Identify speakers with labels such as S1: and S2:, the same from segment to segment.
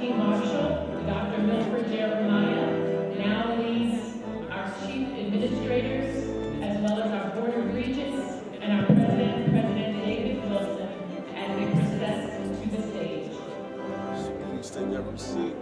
S1: Faculty Marshal, Dr. Milford Jeremiah, now leads our Chief Administrators, as well as our Board of Regents, and our President, President David Wilson, as they process to the stage.
S2: Please take every seat.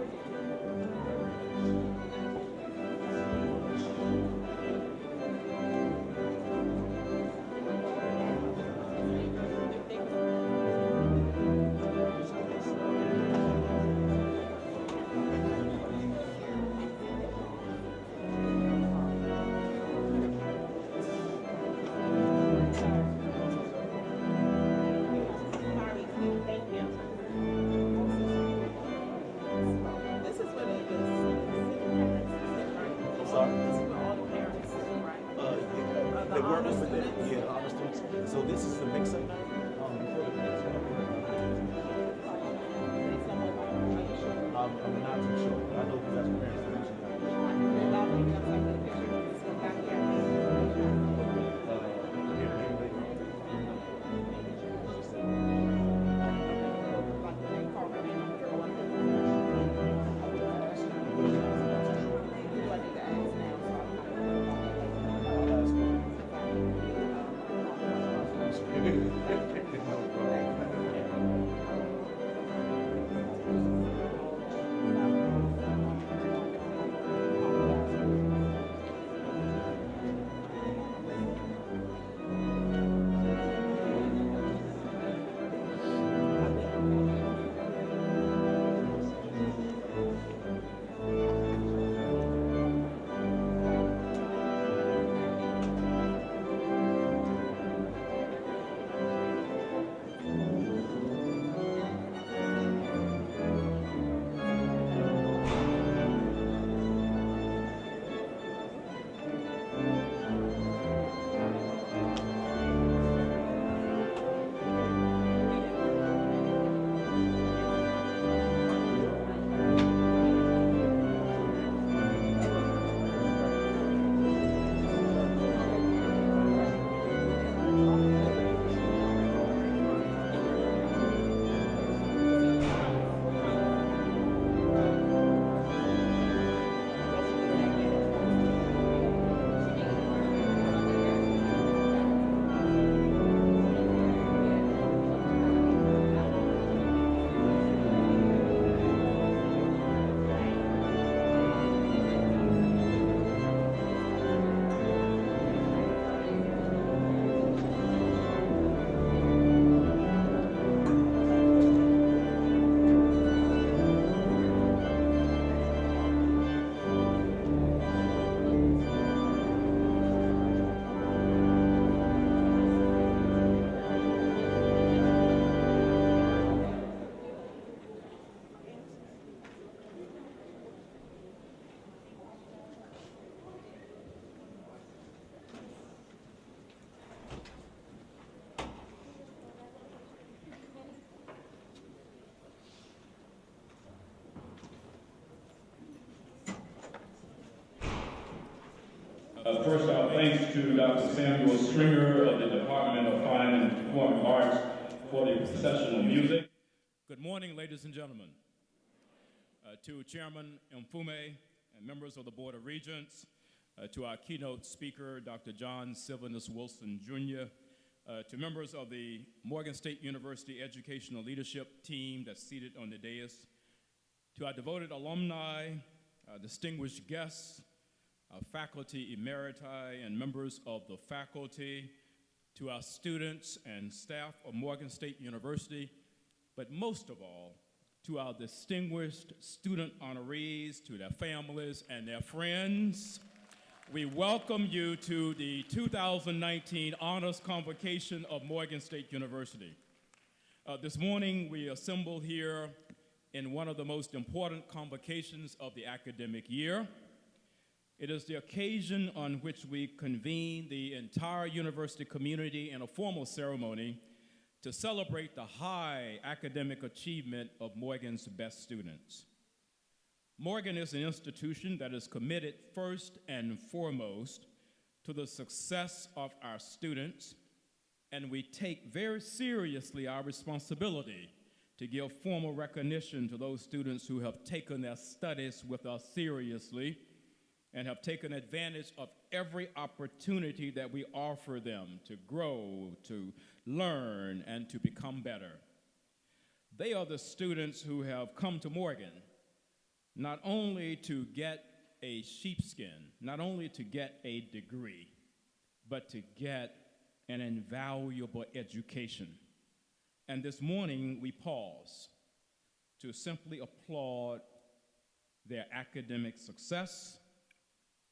S2: So this is the mix-up night. I'm not too sure. I know you guys are parents.
S3: First, our thanks to Dr. Samuel Stringer of the Department of Fine and Performing Arts for the processional music. Good morning, ladies and gentlemen. To Chairman Mfume and members of the Board of Regents, to our keynote speaker, Dr. John Sylvanus Wilson, Jr., to members of the Morgan State University Educational Leadership Team that's seated on the dais, to our devoted alumni, distinguished guests, faculty emeriti and members of the faculty, to our students and staff of Morgan State University, but most of all, to our distinguished student honorees, to their families and their friends. We welcome you to the 2019 Honors Convocation of Morgan State University. This morning, we assemble here in one of the most important convocations of the academic year. It is the occasion on which we convene the entire university community in a formal ceremony to celebrate the high academic achievement of Morgan's best students. Morgan is an institution that is committed first and foremost to the success of our students, and we take very seriously our responsibility to give formal recognition to those students who have taken their studies with us seriously and have taken advantage of every opportunity that we offer them to grow, to learn, and to become better. They are the students who have come to Morgan not only to get a sheepskin, not only to get a degree, but to get an invaluable education. And this morning we pause to simply applaud their academic success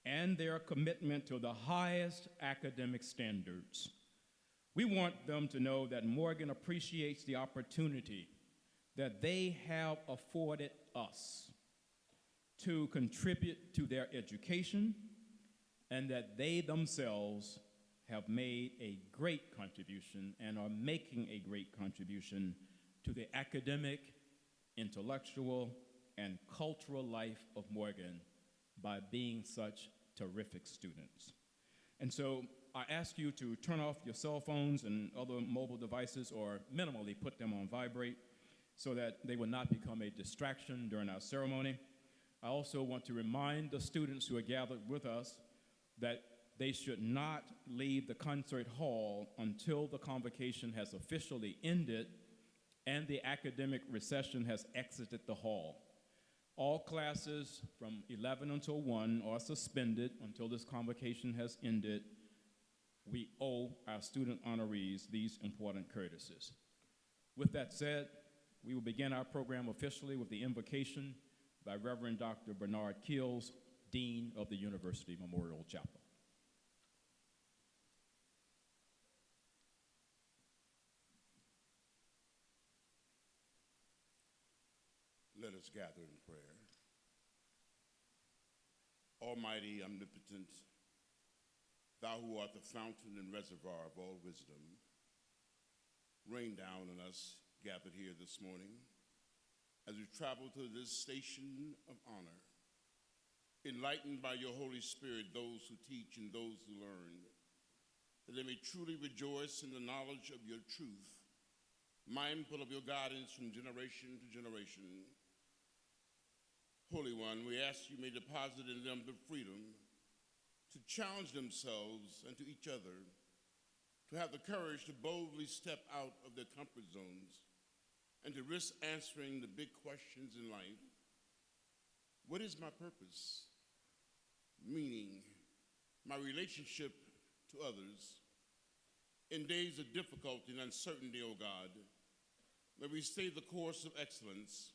S3: and their commitment to the highest academic standards. We want them to know that Morgan appreciates the opportunity that they have afforded us to contribute to their education, and that they themselves have made a great contribution and are making a great contribution to the academic, intellectual, and cultural life of Morgan by being such terrific students. And so I ask you to turn off your cell phones and other mobile devices, or minimally put them on vibrate, so that they will not become a distraction during our ceremony. I also want to remind the students who are gathered with us that they should not leave the concert hall until the convocation has officially ended and the academic recession has exited the hall. All classes from 11 until 1 are suspended until this convocation has ended. We owe our student honorees these important courtesies. With that said, we will begin our program officially with the invocation by Reverend Dr. Bernard Keels, Dean of the University Memorial Chapel.
S4: Let us gather in prayer. Almighty, omnipotent, thou who art the fountain and reservoir of all wisdom, rain down on us gathered here this morning as we travel to this station of honor. Enlightened by your Holy Spirit those who teach and those who learn, that they may truly rejoice in the knowledge of your truth, mindful of your guidance from generation to generation. Holy One, we ask you may deposit in them the freedom to challenge themselves and to each other, to have the courage to boldly step out of their comfort zones and to risk answering the big questions in life. What is my purpose? Meaning, my relationship to others. In days of difficulty and uncertainty, O God, may we stay the course of excellence,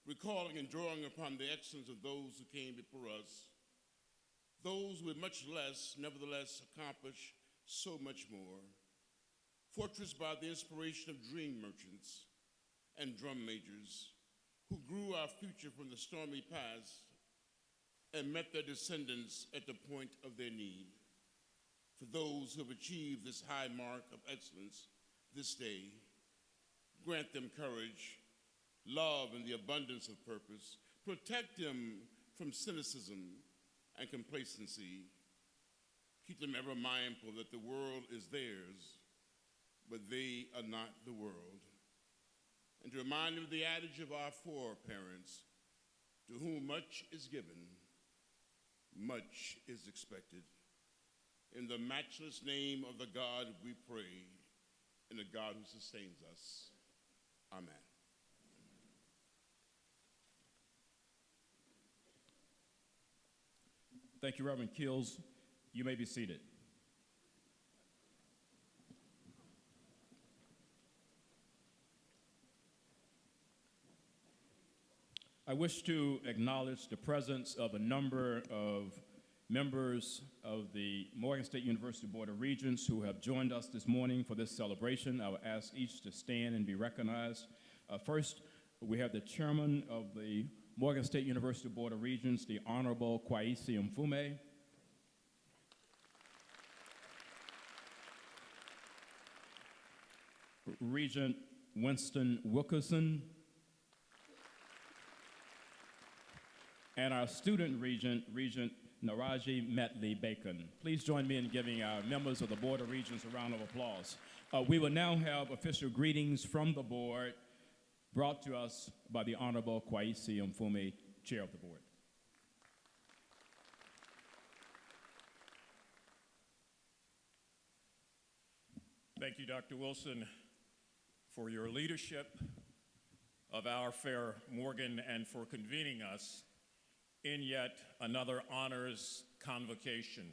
S4: recalling and drawing upon the excellence of those who came before us, those with much less, nevertheless, accomplish so much more. Fortressed by the inspiration of dream merchants and drum majors who grew our future from the stormy past and met their descendants at the point of their need. For those who have achieved this high mark of excellence this day, grant them courage, love, and the abundance of purpose. Protect them from cynicism and complacency. Keep them ever mindful that the world is theirs, but they are not the world. And to remind them of the adage of our foreparents, to whom much is given, much is expected. In the matchless name of the God we pray, and the God who sustains us. Amen.
S3: Thank you, Reverend Keels. You may be seated. I wish to acknowledge the presence of a number of members of the Morgan State University Board of Regents who have joined us this morning for this celebration. I will ask each to stand and be recognized. First, we have the chairman of the Morgan State University Board of Regents, the Honorable Kwaisi Mfume. Regent Winston Wilkerson. And our student regent, Regent Naraji Metley Bacon. Please join me in giving our members of the Board of Regents a round of applause. We will now have official greetings from the board. brought to us by the Honorable Kwaisi Mfume, Chair of the Board. Thank you, Dr. Wilson, for your leadership of our fair Morgan and for convening us in yet another Honors Convocation.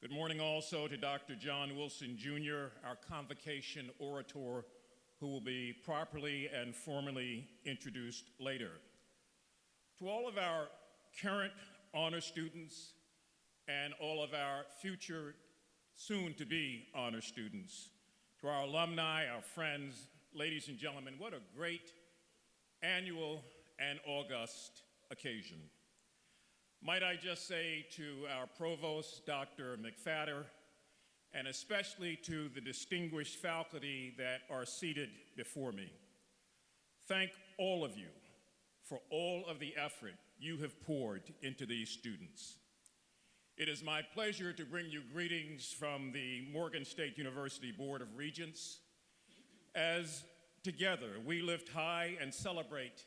S3: Good morning also to Dr. John Wilson, Jr., our Convocation orator, who will be properly and formally introduced later. To all of our current honor students and all of our future soon-to-be honor students, to our alumni, our friends, ladies and gentlemen, what a great annual and august occasion. Might I just say to our provost, Dr. McFadder, and especially to the distinguished faculty that are seated before me, thank all of you for all of the effort you have poured into these students. It is my pleasure to bring you greetings from the Morgan State University Board of Regents as together we lift high and celebrate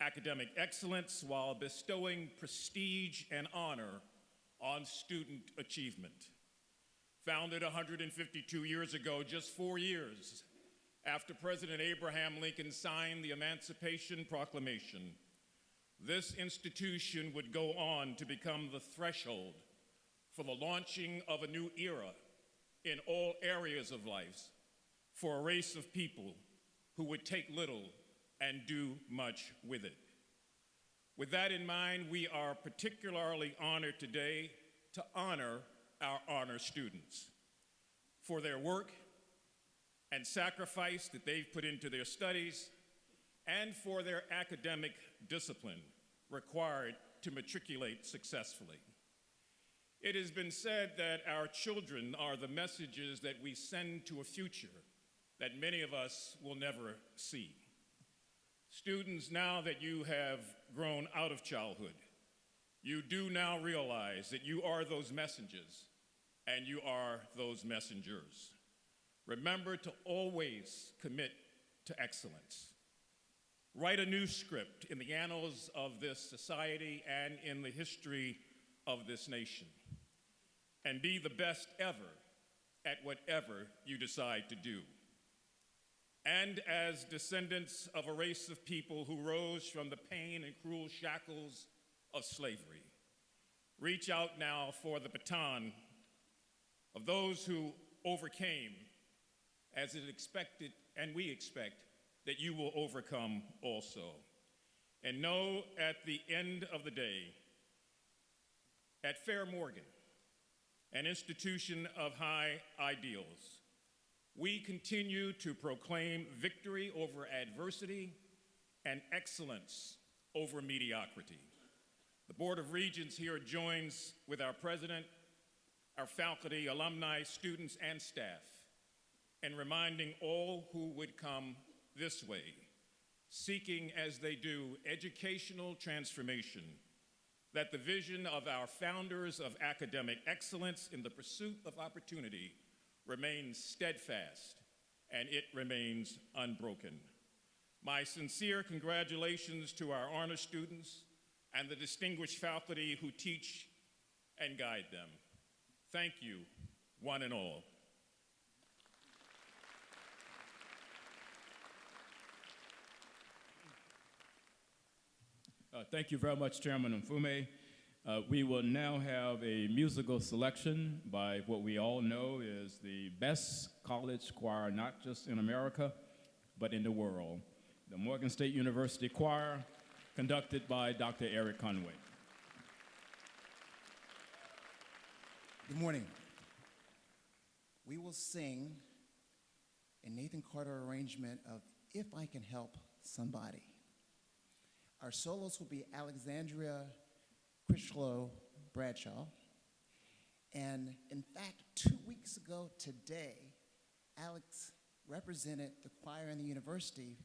S3: academic excellence while bestowing prestige and honor on student achievement. Founded 152 years ago, just 4 years after President Abraham Lincoln signed the Emancipation Proclamation, this institution would go on to become the threshold for the launching of a new era in all areas of life for a race of people who would take little and do much with it. With that in mind, we are particularly honored today to honor our honor students for their work and sacrifice that they've put into their studies and for their academic discipline required to matriculate successfully. It has been said that our children are the messages that we send to a future that many of us will never see. Students, now that you have grown out of childhood, you do now realize that you are those messages and you are those messengers. Remember to always commit to excellence. Write a new script in the annals of this society and in the history of this nation. And be the best ever at whatever you decide to do. And as descendants of a race of people who rose from the pain and cruel shackles of slavery, reach out now for the baton of those who overcame, as is expected, and we expect, that you will overcome also. And know at the end of the day, at Fair Morgan, an institution of high ideals, we continue to proclaim victory over adversity and excellence over mediocrity. The Board of Regents here joins with our president, our faculty, alumni, students, and staff in reminding all who would come this way, seeking as they do educational transformation, that the vision of our founders of academic excellence in the pursuit of opportunity remains steadfast and it remains unbroken. My sincere congratulations to our honor students and the distinguished faculty who teach and guide them. Thank you, one and all. Thank you very much, Chairman Mfume. We will now have a musical selection by what we all know is the best college choir, not just in America, but in the world. The Morgan State University Choir, conducted by Dr. Eric Conway.
S5: Good morning. We will sing a Nathan Carter arrangement of If I Can Help Somebody. Our solos will be Alexandria Critchlow Bradshaw. And in fact, 2 weeks ago today, Alex represented the choir in the university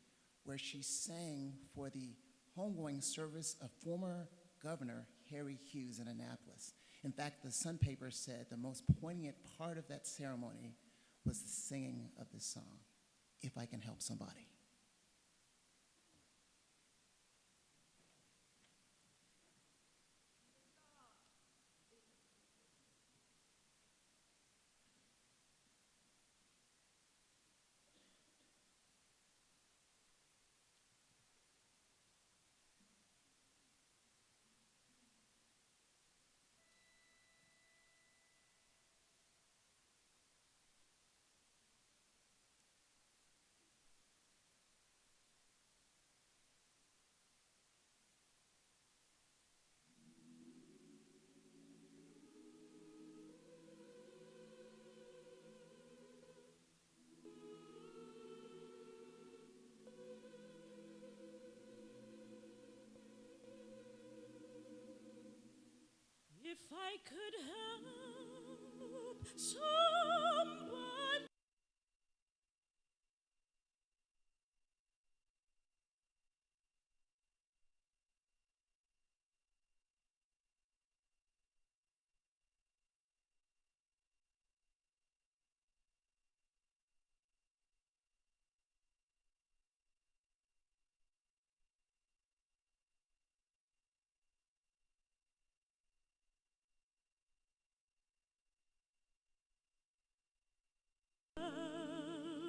S5: where she sang for the homegoing service of former Governor Harry Hughes in Annapolis. In fact, the Sun paper said the most poignant part of that ceremony was the singing of this song, If I Can Help Somebody.
S6: I could help somebody.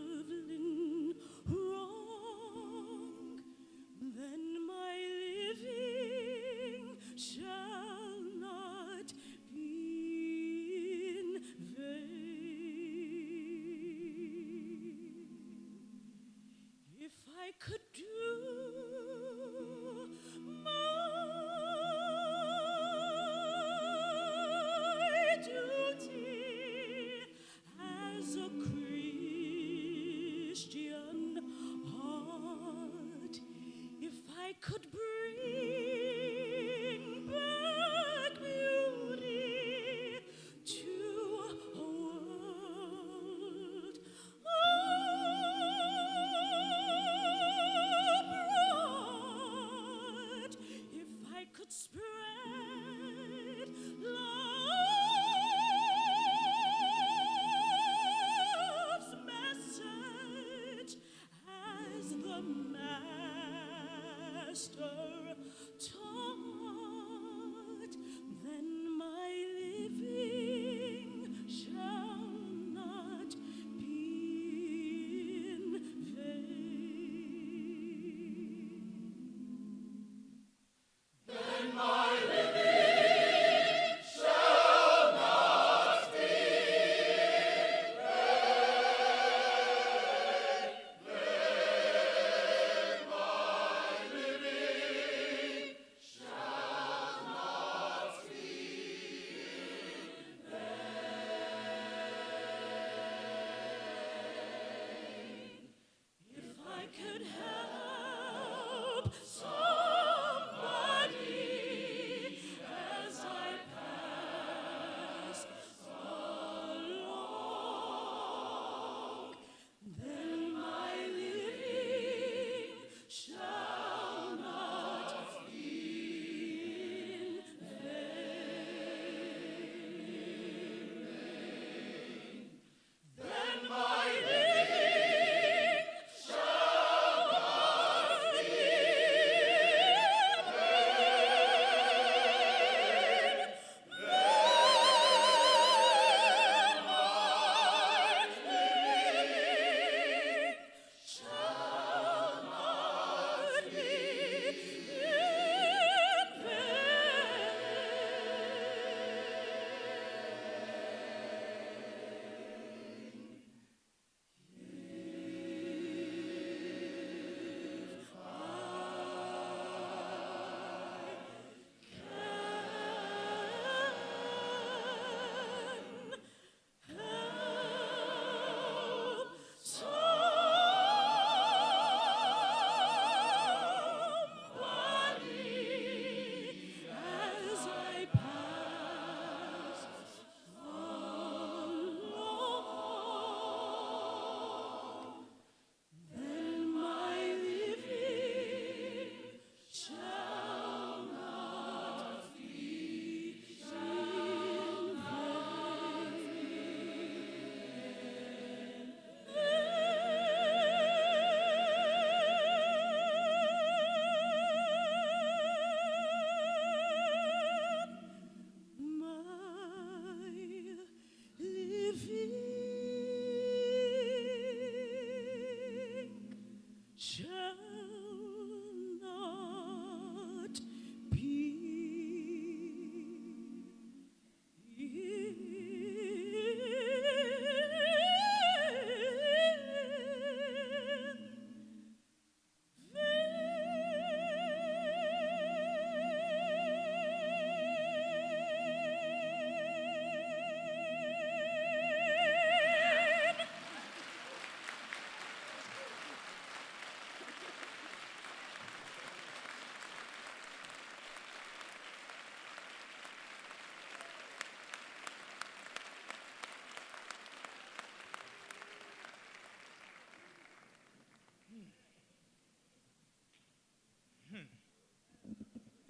S6: Traveling wrong, then my living shall not be in vain. If I could do my duty as a Christian heart, if I could bring back beauty to a world abroad, if I could spread love's message as the Master taught, then my living shall not be in vain.
S7: Living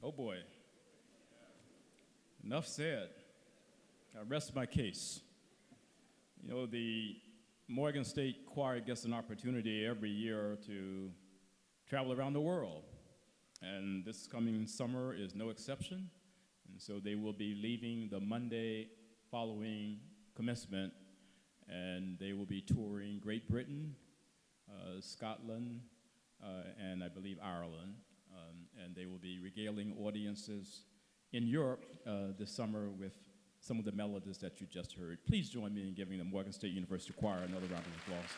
S3: Oh boy. Enough said. I rest my case. You know, the Morgan State Choir gets an opportunity every year to travel around the world. And this coming summer is no exception. And so they will be leaving the Monday following commencement, and they will be touring Great Britain, Scotland, and I believe Ireland. And they will be regaling audiences in Europe this summer with some of the melodies that you just heard. Please join me in giving the Morgan State University Choir another round of applause.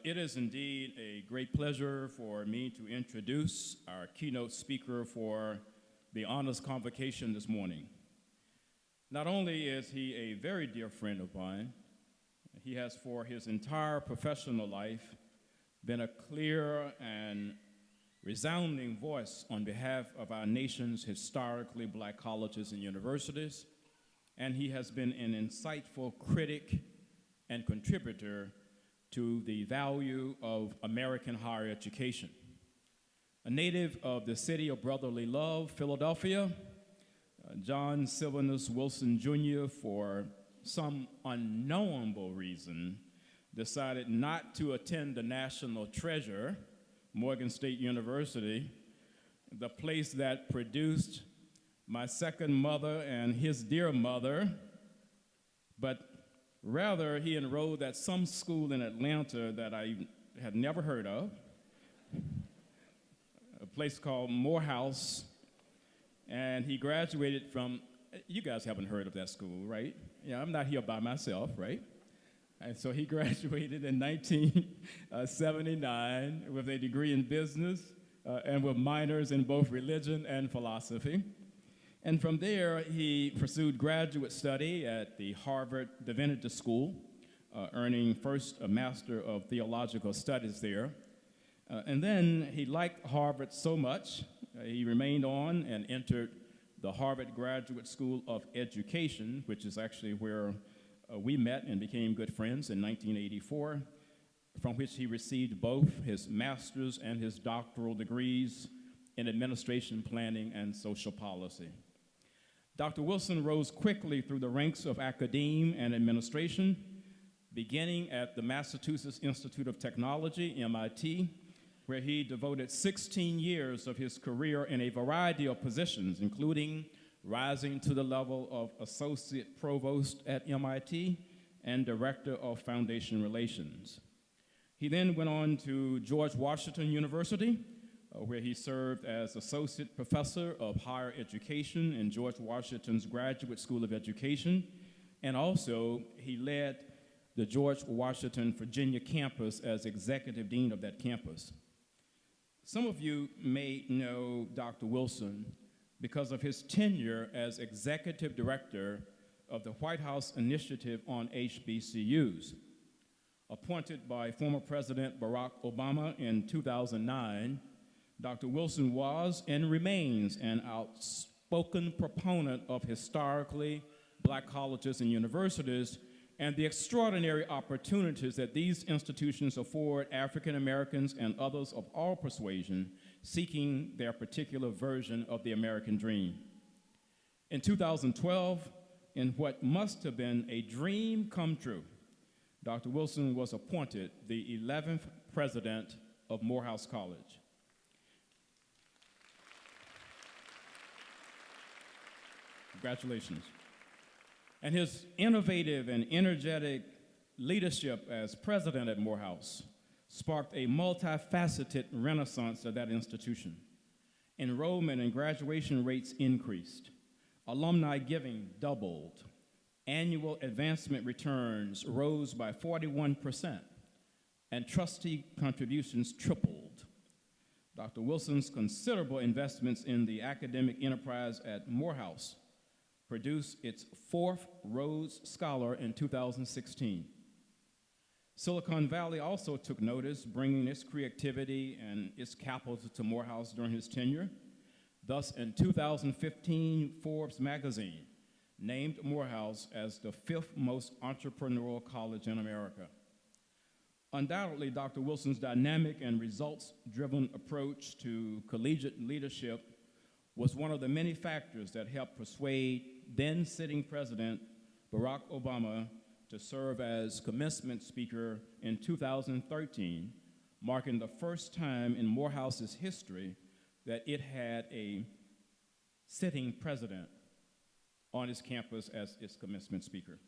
S3: It is indeed a great pleasure for me to introduce our keynote speaker for the Honors Convocation this morning. Not only is he a very dear friend of mine, he has for his entire professional life been a clear and resounding voice on behalf of our nation's historically black colleges and universities, and he has been an insightful critic and contributor to the value of American higher education. A native of the city of brotherly love, Philadelphia, John Sylvanus Wilson Jr., for some unknowable reason, decided not to attend the national treasure, Morgan State University, the place that produced my second mother and his dear mother, but rather he enrolled at some school in Atlanta that I had never heard of, a place called Morehouse. And he graduated from, you guys haven't heard of that school, right? Yeah, I'm not here by myself, right? And so he graduated in 1979 with a degree in business and with minors in both religion and philosophy. And from there, he pursued graduate study at the Harvard Divinity School, earning first a Master of Theological Studies there. And then he liked Harvard so much, he remained on and entered the Harvard Graduate School of Education, which is actually where we met and became good friends in 1984, from which he received both his master's and his doctoral degrees in administration, planning, and social policy. Dr. Wilson rose quickly through the ranks of academe and administration, beginning at the Massachusetts Institute of Technology, MIT, where he devoted 16 years of his career in a variety of positions, including rising to the level of associate provost at MIT and director of foundation relations. He then went on to George Washington University, where he served as associate professor of higher education in George Washington's Graduate School of Education, and also he led the George Washington, Virginia campus as executive dean of that campus. Some of you may know Dr. Wilson because of his tenure as executive director of the White House Initiative on HBCUs. Appointed by former President Barack Obama in 2009, Dr. Wilson was and remains an outspoken proponent of historically black colleges and universities and the extraordinary opportunities that these institutions afford African Americans and others of all persuasion seeking their particular version of the American dream. In 2012, in what must have been a dream come true, Dr. Wilson was appointed the 11th president of Morehouse College. Congratulations. And his innovative and energetic leadership as president at Morehouse sparked a multifaceted renaissance of that institution. Enrollment and graduation rates increased. Alumni giving doubled. Annual advancement returns rose by 41%, and trustee contributions tripled. Dr. Wilson's considerable investments in the academic enterprise at Morehouse produced its 4th Rhodes Scholar in 2016. Silicon Valley also took notice, bringing its creativity and its capital to Morehouse during his tenure. Thus, in 2015, Forbes magazine named Morehouse as the 5th most entrepreneurial college in America. Undoubtedly, Dr. Wilson's dynamic and results-driven approach to collegiate leadership was one of the many factors that helped persuade then-sitting President Barack Obama to serve as commencement speaker in 2013, marking the first time in Morehouse's history that it had a sitting president on its campus as its commencement speaker.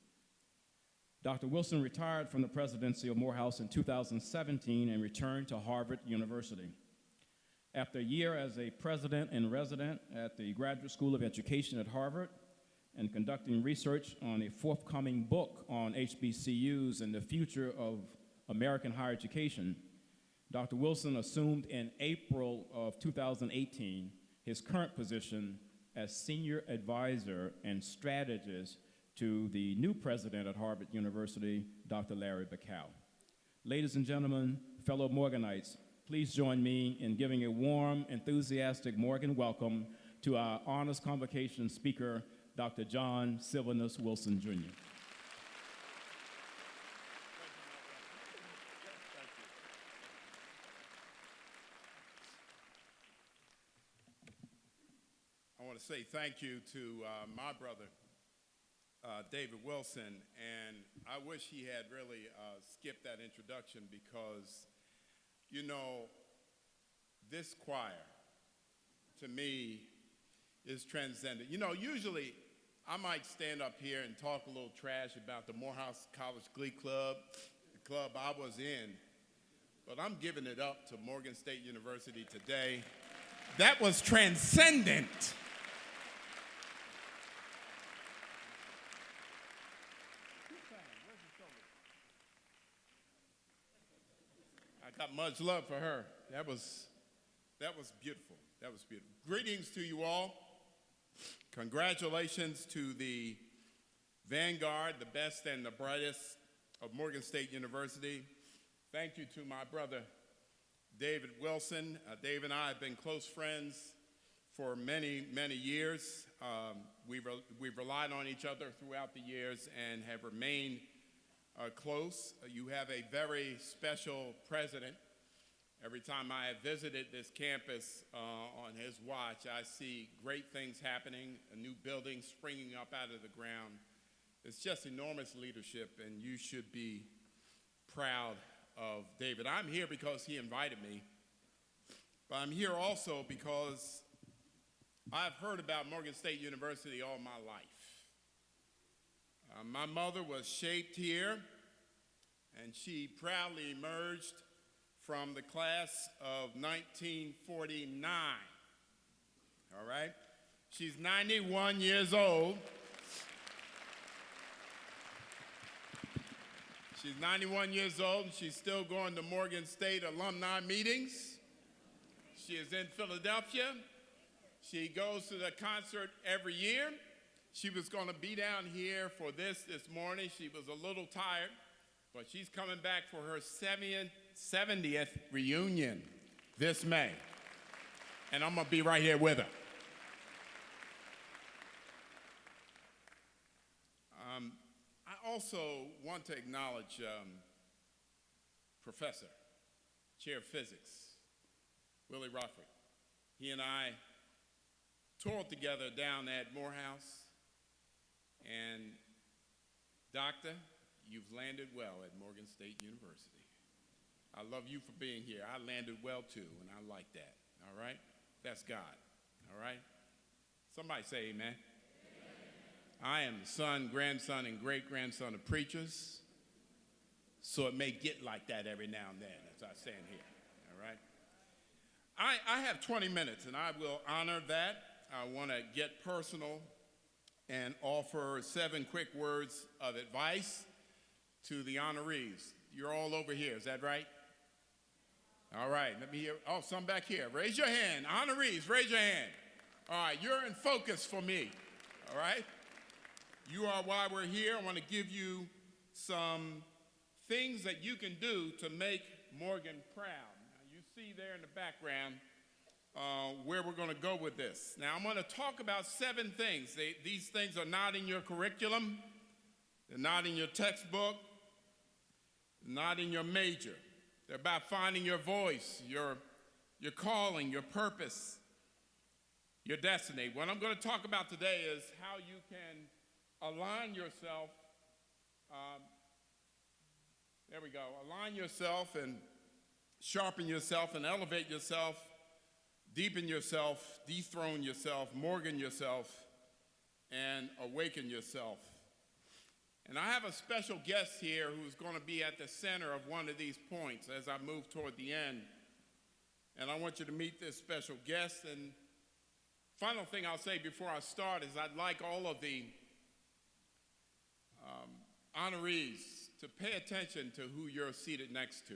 S3: Dr. Wilson retired from the presidency of Morehouse in 2017 and returned to Harvard University. After a year as a president and resident at the Graduate School of Education at Harvard and conducting research on a forthcoming book on HBCUs and the future of American higher education, Dr. Wilson assumed in April of 2018 his current position as senior advisor and strategist to the new president at Harvard University, Dr. Larry Bacow. Ladies and gentlemen, fellow Morganites, please join me in giving a warm, enthusiastic Morgan welcome to our Honors Convocation speaker, Dr. John Sylvanus Wilson, Jr.
S7: I want to say thank you to my brother, David Wilson, and I wish he had really skipped that introduction because, you know, this choir, to me, is transcendent. You know, usually I might stand up here and talk a little trash about the Morehouse College Glee Club, the club I was in, but I'm giving it up to Morgan State University today. That was transcendent. I got much love for her. That was beautiful. That was beautiful. Greetings to you all. Congratulations to the vanguard, the best and the brightest of Morgan State University. Thank you to my brother, David Wilson. Dave and I have been close friends for many, many years. We've relied on each other throughout the years and have remained close. You have a very special president. Every time I have visited this campus on his watch, I see great things happening, a new building springing up out of the ground. It's just enormous leadership, and you should be proud of David. I'm here because he invited me, but I'm here also because I've heard about Morgan State University all my life. My mother was shaped here, and she proudly emerged from the class of 1949, all right? She's 91 years old. She's 91 years old, and she's still going to Morgan State alumni meetings. She is in Philadelphia. She goes to the concert every year. She was going to be down here for this morning. She was a little tired, but she's coming back for her 70th reunion this May. And I'm going to be right here with her. I also want to acknowledge Professor, Chair of Physics, Willie Rothrick. He and I toured together down at Morehouse. And Doctor, you've landed well at Morgan State University. I love you for being here. I landed well too, and I like that, all right? That's God, all right? Somebody say amen. I am the son, grandson, and great-grandson of preachers, so it may get like that every now and then as I stand here, all right? I have 20 minutes, and I will honor that. I want to get personal and offer 7 quick words of advice to the honorees. You're all over here, is that right? All right, let me hear. Oh, some back here. Raise your hand. Honorees, raise your hand. All right, you're in focus for me, all right? You are why we're here. I want to give you some things that you can do to make Morgan proud. Now, you see there in the background where we're going to go with this. Now, I'm going to talk about 7 things. These things are not in your curriculum. They're not in your textbook. Not in your major. They're about finding your voice, your calling, your purpose, your destiny. What I'm going to talk about today is how you can align yourself. Align yourself and sharpen yourself and elevate yourself, deepen yourself, dethrone yourself, morgan yourself, and awaken yourself. And I have a special guest here who's going to be at the center of one of these points as I move toward the end. And I want you to meet this special guest. And final thing I'll say before I start is I'd like all of the honorees to pay attention to who you're seated next to.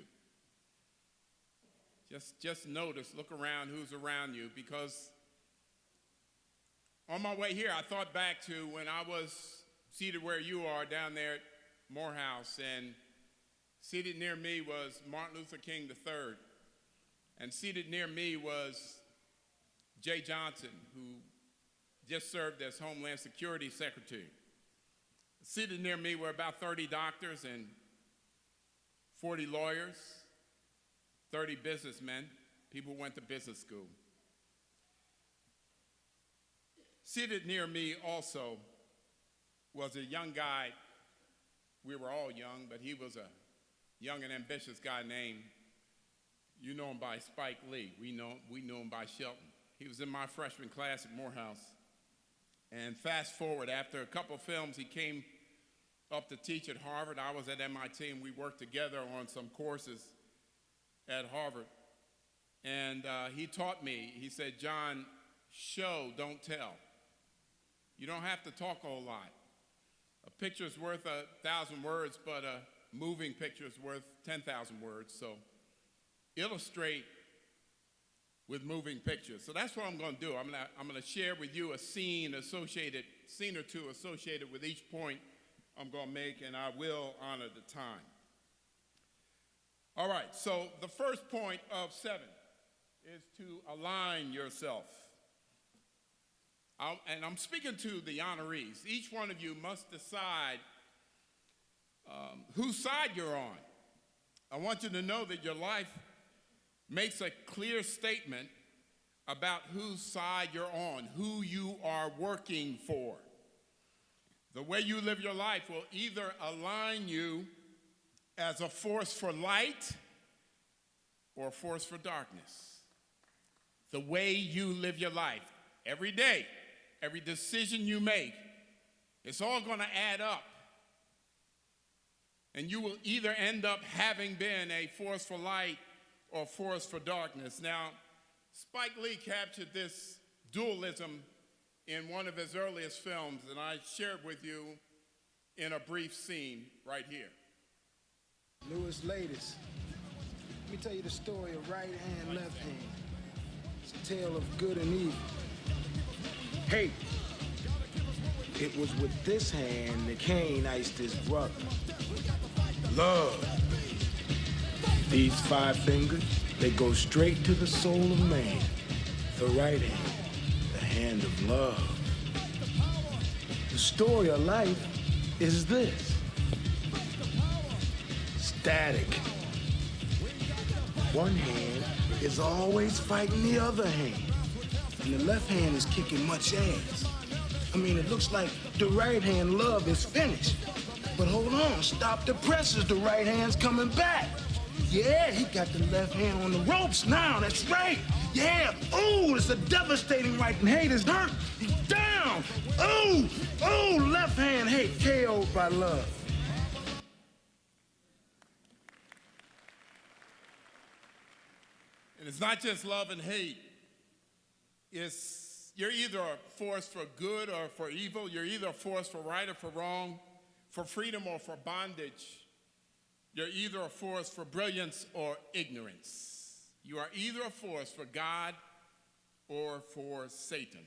S7: Just notice, look around who's around you, because on my way here, I thought back to when I was seated where you are down there at Morehouse, and seated near me was Martin Luther King III, and seated near me was Jay Johnson, who just served as Homeland Security Secretary. Seated near me were about 30 doctors and 40 lawyers, 30 businessmen, people who went to business school. Seated near me also was a young guy. We were all young, but he was a young and ambitious guy named, you know him by Spike Lee. We know him by Shelton. He was in my freshman class at Morehouse. And fast forward, after a couple of films, he came up to teach at Harvard. I was at MIT, and we worked together on some courses at Harvard. And he taught me, he said, John, show, don't tell. You don't have to talk a whole lot. A picture's worth 1,000 words, but a moving picture's worth 10,000 words. So illustrate with moving pictures. So that's what I'm going to do. I'm going to share with you a scene or two associated with each point I'm going to make, and I will honor the time. All right, so the first point of 7 is to align yourself. And I'm speaking to the honorees. Each one of you must decide whose side you're on. I want you to know that your life makes a clear statement about whose side you're on, who you are working for. The way you live your life will either align you as a force for light or a force for darkness. The way you live your life, every day, every decision you make, it's all going to add up. And you will either end up having been a force for light or force for darkness. Now, Spike Lee captured this dualism in one of his earliest films, and I shared with you in a brief scene right here.
S8: Newest, latest. Let me tell you the story of right hand, left hand. It's a tale of good and evil. Hate. It was with this hand that Cain iced his brother. Love. These 5 fingers, they go straight to the soul of man. The right hand, the hand of love. The story of life is this. Static. One hand is always fighting the other hand. And the left hand is kicking much ass. I mean, it looks like the right hand love is finished. But hold on, stop the presses, the right hand's coming back. Yeah, he got the left hand on the ropes now, that's right. Yeah, ooh, it's a devastating right, and hate is hurt. He's down. Ooh, left hand hate, KO'd by love.
S7: And it's not just love and hate. You're either a force for good or for evil. You're either a force for right or for wrong, for freedom or for bondage. You're either a force for brilliance or ignorance. You are either a force for God or for Satan.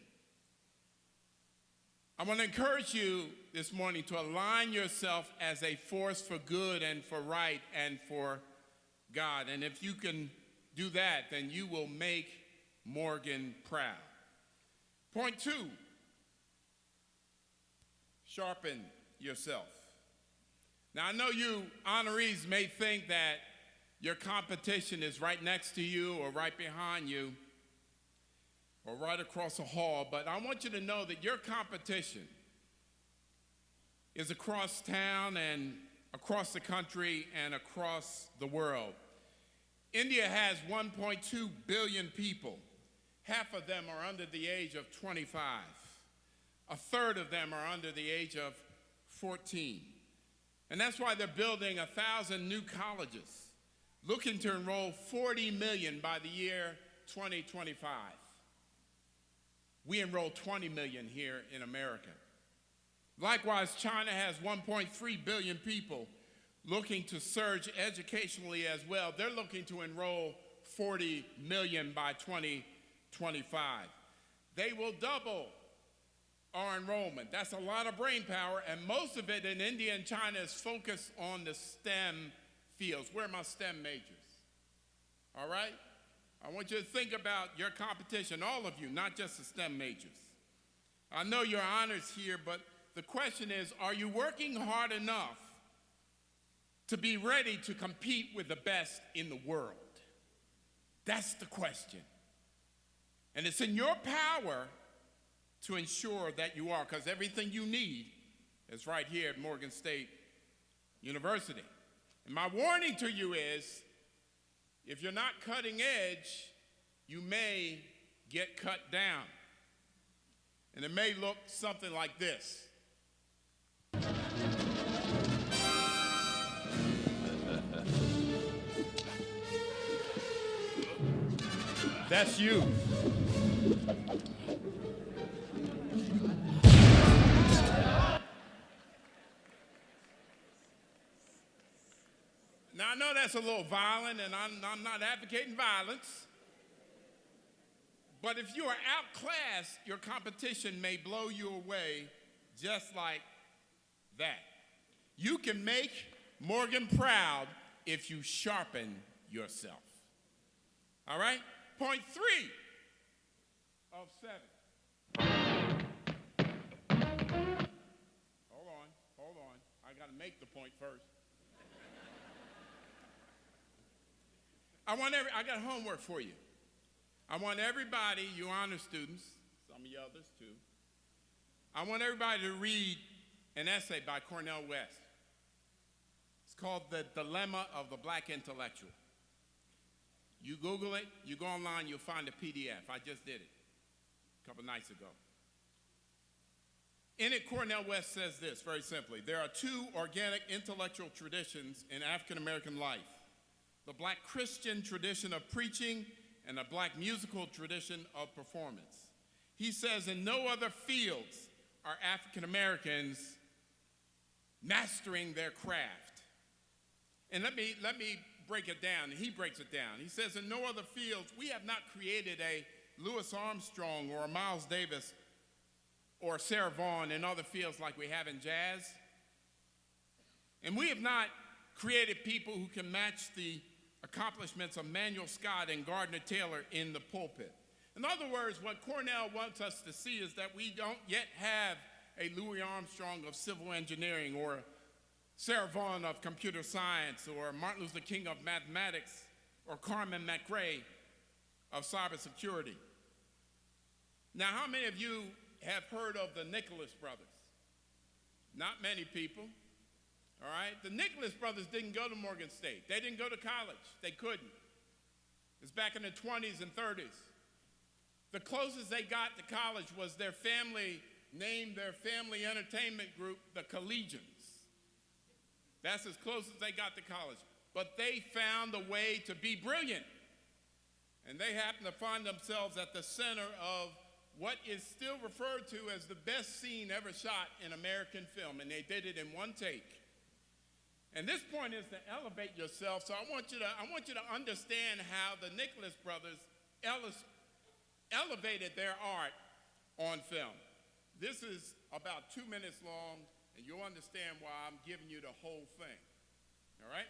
S7: I want to encourage you this morning to align yourself as a force for good and for right and for God. And if you can do that, then you will make Morgan proud. Point 2, sharpen yourself. Now, I know you honorees may think that your competition is right next to you or right behind you or right across the hall, but I want you to know that your competition is across town and across the country and across the world. India has 1.2 billion people. Half of them are under the age of 25. A third of them are under the age of 14. And that's why they're building 1,000 new colleges, looking to enroll 40 million by the year 2025. We enroll 20 million here in America. Likewise, China has 1.3 billion people looking to surge educationally as well. They're looking to enroll 40 million by 2025. They will double our enrollment. That's a lot of brain power, and most of it in India and China is focused on the STEM fields. Where are my STEM majors? All right? I want you to think about your competition, all of you, not just the STEM majors. I know you're honors here, but the question is, are you working hard enough to be ready to compete with the best in the world? That's the question. And it's in your power to ensure that you are, because everything you need is right here at Morgan State University. And my warning to you is, if you're not cutting edge, you may get cut down. And it may look something like this. That's you. Now, I know that's a little violent, and I'm not advocating violence. But if you are outclassed, your competition may blow you away just like that. You can make Morgan proud if you sharpen yourself. All right? Point 3 of 7. Hold on. I got to make the point first. I got homework for you. I want everybody, you honor students, some of you others too, I want everybody to read an essay by Cornel West. It's called The Dilemma of the Black Intellectual. You Google it, you go online, you'll find a PDF. I just did it a couple nights ago. In it, Cornel West says this very simply: there are two organic intellectual traditions in African American life: the Black Christian tradition of preaching and a Black musical tradition of performance. He says in no other fields are African Americans mastering their craft. And let me break it down. He breaks it down. He says in no other fields, we have not created a Louis Armstrong or a Miles Davis or Sarah Vaughan in other fields like we have in jazz. And we have not created people who can match the accomplishments of Manuel Scott and Gardner Taylor in the pulpit. In other words, what Cornell wants us to see is that we don't yet have a Louis Armstrong of civil engineering, or Sarah Vaughan of computer science, or Martin Luther King of mathematics, or Carmen McRae of cybersecurity. Now, how many of you have heard of the Nicholas brothers? Not many people. All right? The Nicholas brothers didn't go to Morgan State. They didn't go to college. They couldn't. It's back in the 20s and 30s. The closest they got to college was their family named their family entertainment group the Collegians. That's as close as they got to college. But they found a way to be brilliant. And they happened to find themselves at the center of what is still referred to as the best scene ever shot in American film. And they did it in one take. And this point is to elevate yourself, so I want you to understand how the Nicholas brothers elevated their art on film. This is about 2 minutes long, and you'll understand why I'm giving you the whole thing. All right?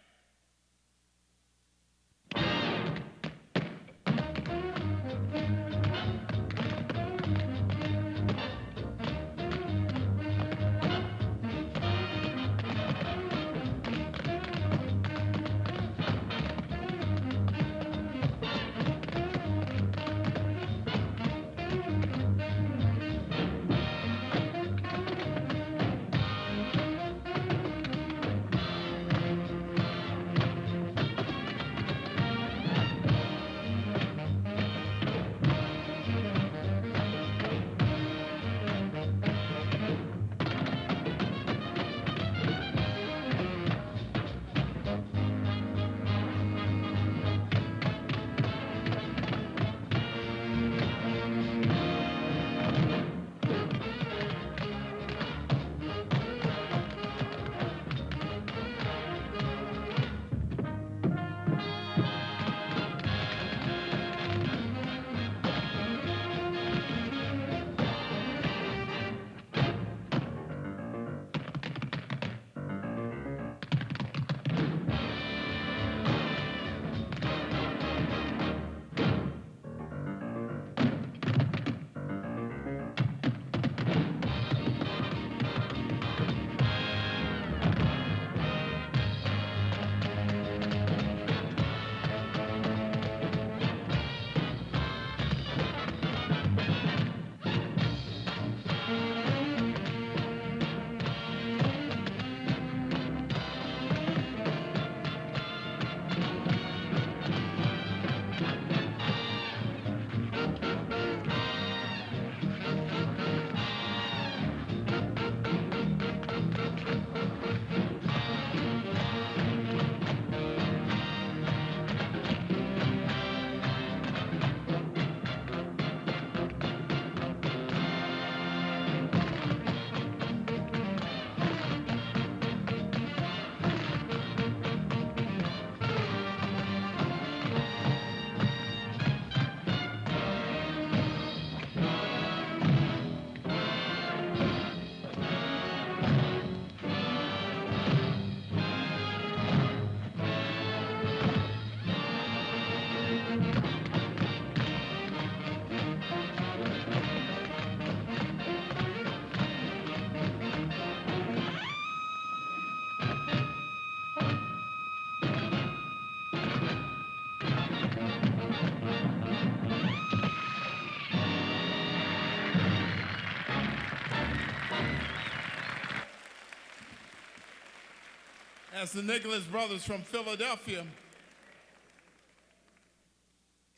S7: That's the Nicholas Brothers from Philadelphia.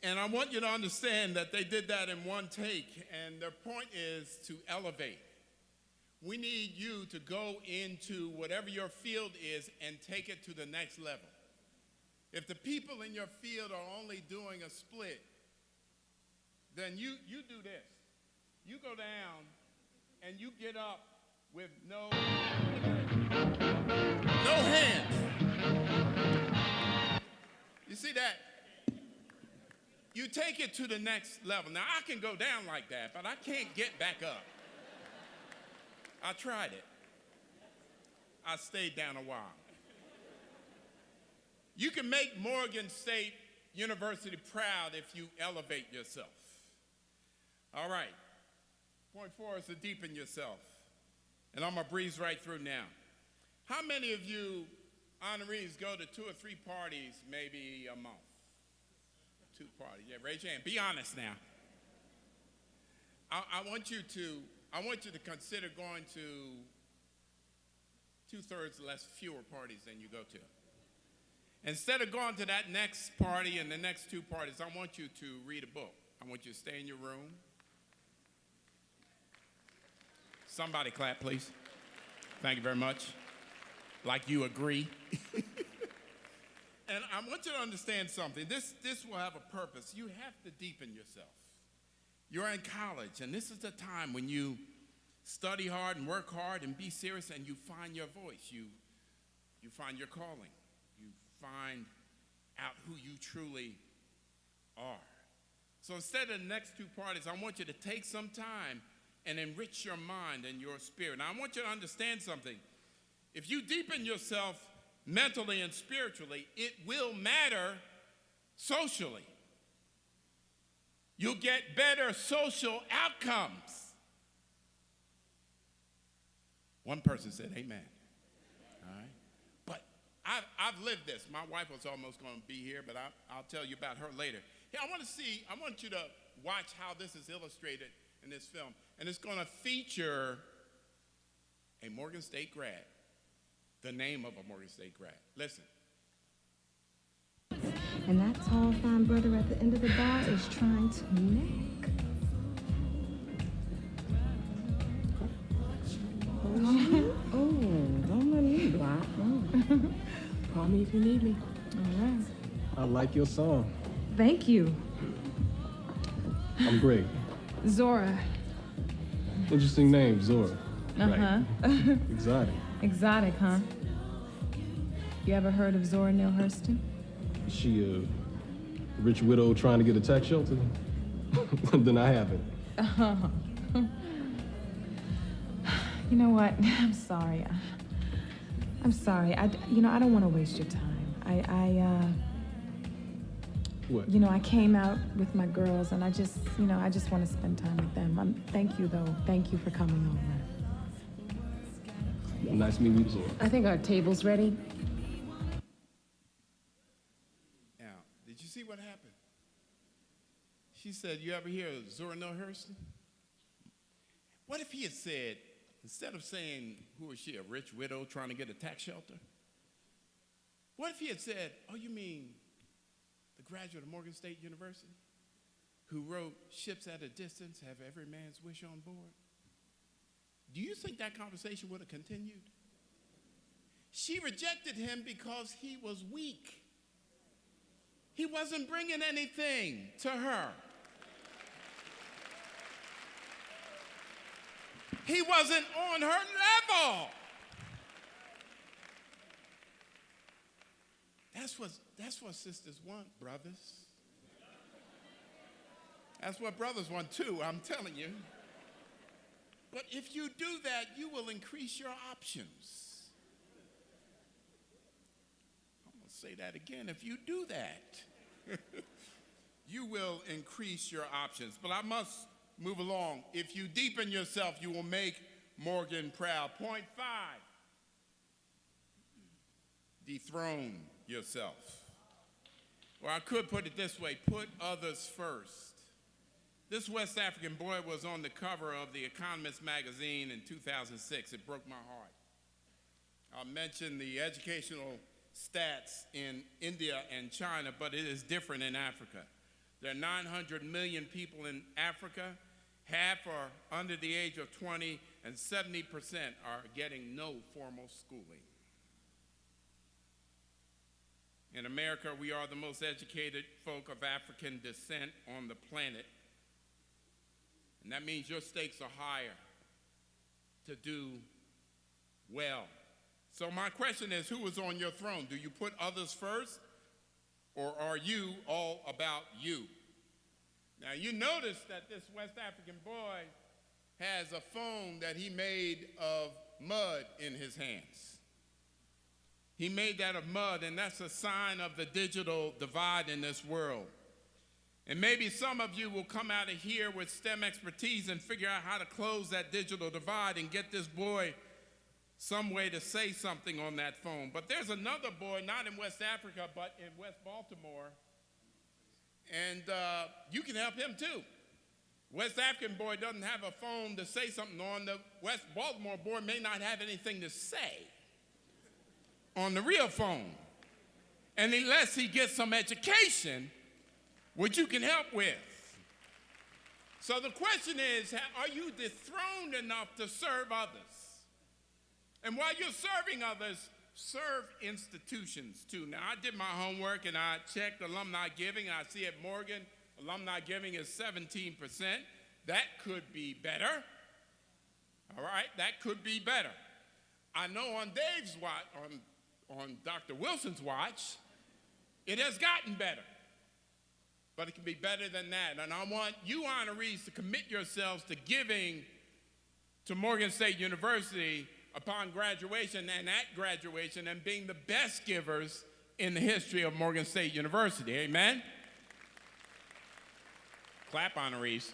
S7: And I want you to understand that they did that in one take, and their point is to elevate. We need you to go into whatever your field is and take it to the next level. If the people in your field are only doing a split, then you do this. You go down and you get up with no hands. You see that? You take it to the next level. Now, I can go down like that, but I can't get back up. I tried it. I stayed down a while. You can make Morgan State University proud if you elevate yourself. All right. Point 4 is to deepen yourself. And I'm going to breeze right through now. How many of you honorees go to 2 or 3 parties maybe a month? 2 parties. Yeah, raise your hand. Be honest now. I want you to consider going to 2/3 fewer parties than you go to. Instead of going to that next party and the next 2 parties, I want you to read a book. I want you to stay in your room. Somebody clap, please. Thank you very much. Like you agree. And I want you to understand something. This will have a purpose. You have to deepen yourself. You're in college, and this is the time when you study hard and work hard and be serious, and you find your voice. You find your calling. You find out who you truly are. So instead of the next 2 parties, I want you to take some time and enrich your mind and your spirit. Now, I want you to understand something. If you deepen yourself mentally and spiritually, it will matter socially. You'll get better social outcomes. One person said, amen. All right. But I've lived this. My wife was almost going to be here, but I'll tell you about her later. Here, I want you to watch how this is illustrated in this film. And it's going to feature a Morgan State grad, the name of a Morgan State grad. Listen.
S9: And that tall, fine brother at the end of the bar is trying to neck. Oh, don't let me block. Call me if you need me. All right.
S10: I like your song.
S9: Thank you.
S10: I'm
S9: Zora.
S10: Interesting name, Zora.
S9: Uh-huh.
S10: Right. Exotic.
S9: Exotic, huh? You ever heard of Zora Neale Hurston?
S10: Is she a rich widow trying to get a tax shelter? Then I haven't.
S9: You know what? I'm sorry. I'm sorry. I don't want to waste your time.
S10: What?
S9: I came out with my girls, and I just want to spend time with them. Thank you, though. Thank you for coming over.
S10: Nice meeting you, Zora.
S9: I think our table's ready.
S7: Now, did you see what happened? She said, you ever hear of Zora Neale Hurston? What if he had said, instead of saying, who is she, a rich widow trying to get a tax shelter? What if he had said, oh, you mean the graduate of Morgan State University who wrote Ships at a Distance Have Every Man's Wish on Board? Do you think that conversation would have continued? She rejected him because he was weak. He wasn't bringing anything to her. He wasn't on her level. That's what sisters want, brothers. That's what brothers want too, I'm telling you. But if you do that, you will increase your options. I'm going to say that again. If you do that, you will increase your options. But I must move along. If you deepen yourself, you will make Morgan proud. Point 5, dethrone yourself. Or I could put it this way, put others first. This West African boy was on the cover of The Economist magazine in 2006. It broke my heart. I'll mention the educational stats in India and China, but it is different in Africa. There are 900 million people in Africa. Half are under the age of 20, and 70% are getting no formal schooling. In America, we are the most educated folk of African descent on the planet. And that means your stakes are higher to do well. So my question is, who is on your throne? Do you put others first, or are you all about you? Now, you notice that this West African boy has a phone that he made of mud in his hands. He made that of mud, and that's a sign of the digital divide in this world. And maybe some of you will come out of here with STEM expertise and figure out how to close that digital divide and get this boy some way to say something on that phone. But there's another boy, not in West Africa, but in West Baltimore, and you can help him too. West African boy doesn't have a phone to say something on. The West Baltimore boy may not have anything to say on the real phone. And unless he gets some education, which you can help with. So the question is, are you dethroned enough to serve others? And while you're serving others, serve institutions too. Now, I did my homework and I checked alumni giving. I see at Morgan, alumni giving is 17%. That could be better. All right, that could be better. I know on Dave's watch, on Dr. Wilson's watch, it has gotten better. But it can be better than that. And I want you honorees to commit yourselves to giving to Morgan State University upon graduation and at graduation, and being the best givers in the history of Morgan State University. Amen? Clap, honorees.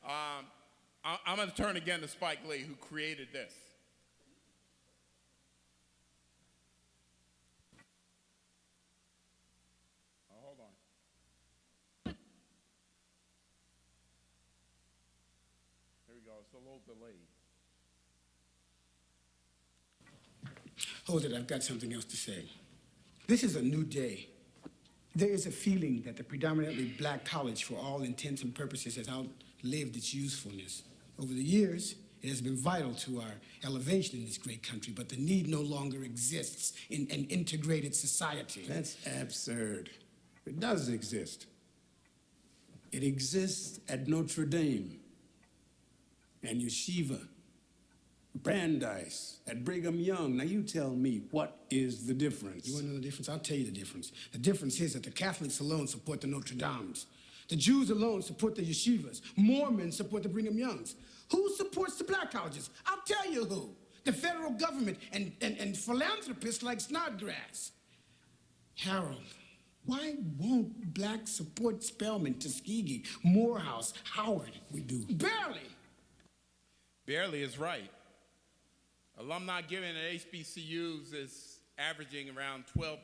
S7: I'm going to turn again to Spike Lee, who created this. Oh, hold on. There we go. It's a little delayed.
S8: Hold it, I've got something else to say. This is a new day. There is a feeling that the predominantly black college, for all intents and purposes, has outlived its usefulness. Over the years, it has been vital to our elevation in this great country, but the need no longer exists in an integrated society.
S11: That's absurd. It does exist. It exists at Notre Dame and Yeshiva, Brandeis, at Brigham Young. Now you tell me, what is the difference?
S8: You want to know the difference? I'll tell you the difference. The difference is that the Catholics alone support the Notre Dames. The Jews alone support the yeshivas. Mormons support the Brigham Youngs. Who supports the black colleges? I'll tell you who. The federal government and philanthropists like Snodgrass. Harold, why won't blacks support Spelman, Tuskegee, Morehouse, Howard?
S11: We do.
S8: Barely.
S7: Barely is right. Alumni giving at HBCUs is averaging around 12%.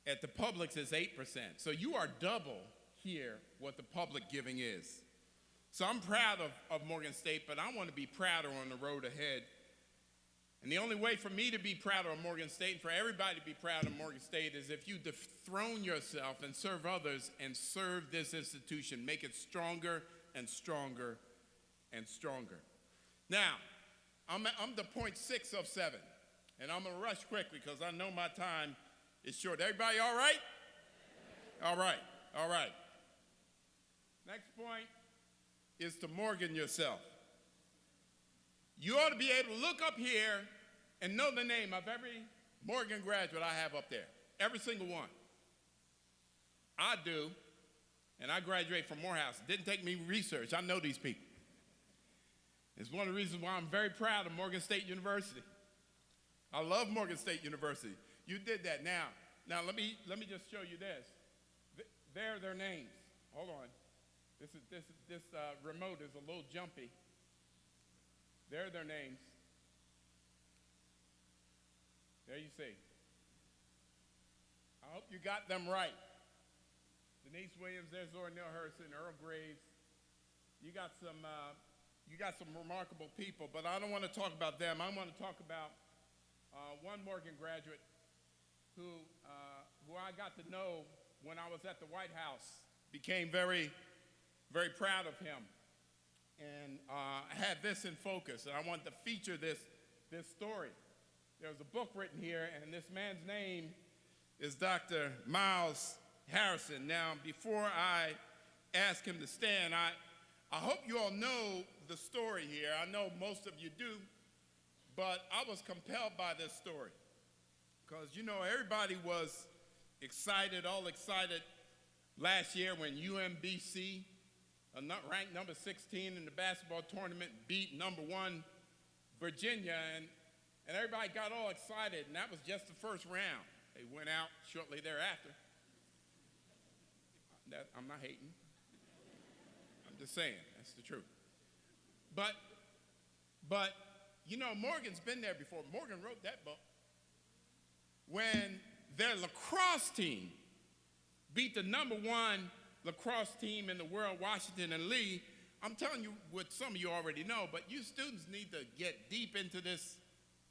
S7: At the publics, it's 8%. So you are double here what the public giving is. So I'm proud of Morgan State, but I want to be prouder on the road ahead. And the only way for me to be prouder of Morgan State and for everybody to be proud of Morgan State is if you dethrone yourself and serve others and serve this institution. Make it stronger and stronger and stronger. Now, I'm the point 6 of 7, and I'm going to rush quickly because I know my time is short. Everybody all right? All right, all right. Next point is to Morgan yourself. You ought to be able to look up here and know the name of every Morgan graduate I have up there, every single one. I do, and I graduated from Morehouse. It didn't take me research. I know these people. It's one of the reasons why I'm very proud of Morgan State University. I love Morgan State University. You did that. Now let me just show you this. There are their names. Hold on. This remote is a little jumpy. There are their names. There you see. I hope you got them right. Denise Williams, there's Zora Neale Hurston, Earl Graves. You got some you got some remarkable people, but I don't want to talk about them. I want to talk about one Morgan graduate who I got to know when I was at the White House. Became very, very proud of him, and I had this in focus, and I wanted to feature this story. There's a book written here, and this man's name is Dr. Miles Harrison. Now, before I ask him to stand, I hope you all know the story here. I know most of you do, but I was compelled by this story because, you know, everybody was excited, all excited last year when UMBC, ranked number 16 in the basketball tournament, beat number 1 Virginia, and everybody got all excited, and that was just the first round. They went out shortly thereafter. I'm not hating. I'm just saying, that's the truth. But you know, Morgan's been there before. Morgan wrote that book. When their lacrosse team beat the number 1 lacrosse team in the world, Washington and Lee, I'm telling you what some of you already know, but you students need to get deep into this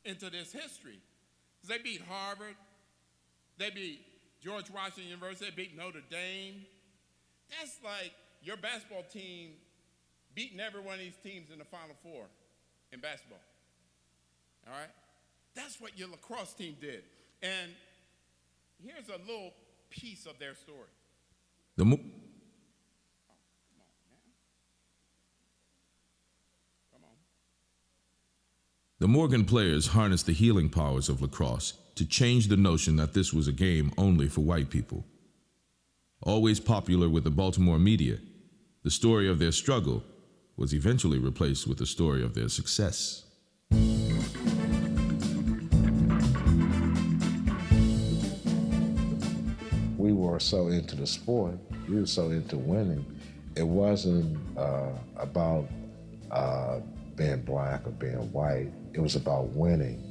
S7: history. They beat Harvard, they beat George Washington University, they beat Notre Dame. That's like your basketball team beating every one of these teams in the Final Four in basketball. All right? That's what your lacrosse team did. And here's a little piece of their story.
S3: Come on, man. Come on. The Morgan players harnessed the healing powers of lacrosse to change the notion that this was a game only for white people. Always popular with the Baltimore media, the story of their struggle was eventually replaced with the story of their success.
S12: We were so into the sport, we were so into winning. It wasn't about being black or being white. It was about winning.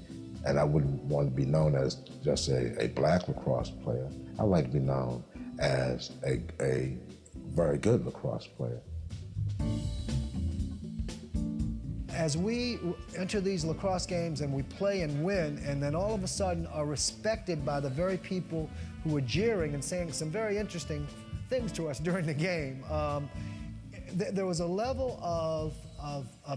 S12: And I wouldn't want to be known as just a black lacrosse player. I'd like to be known as a very good lacrosse player.
S8: As we enter these lacrosse games and we play and win, and then all of a sudden are respected by the very people who are jeering and saying some very interesting things to us during the game, there was a level of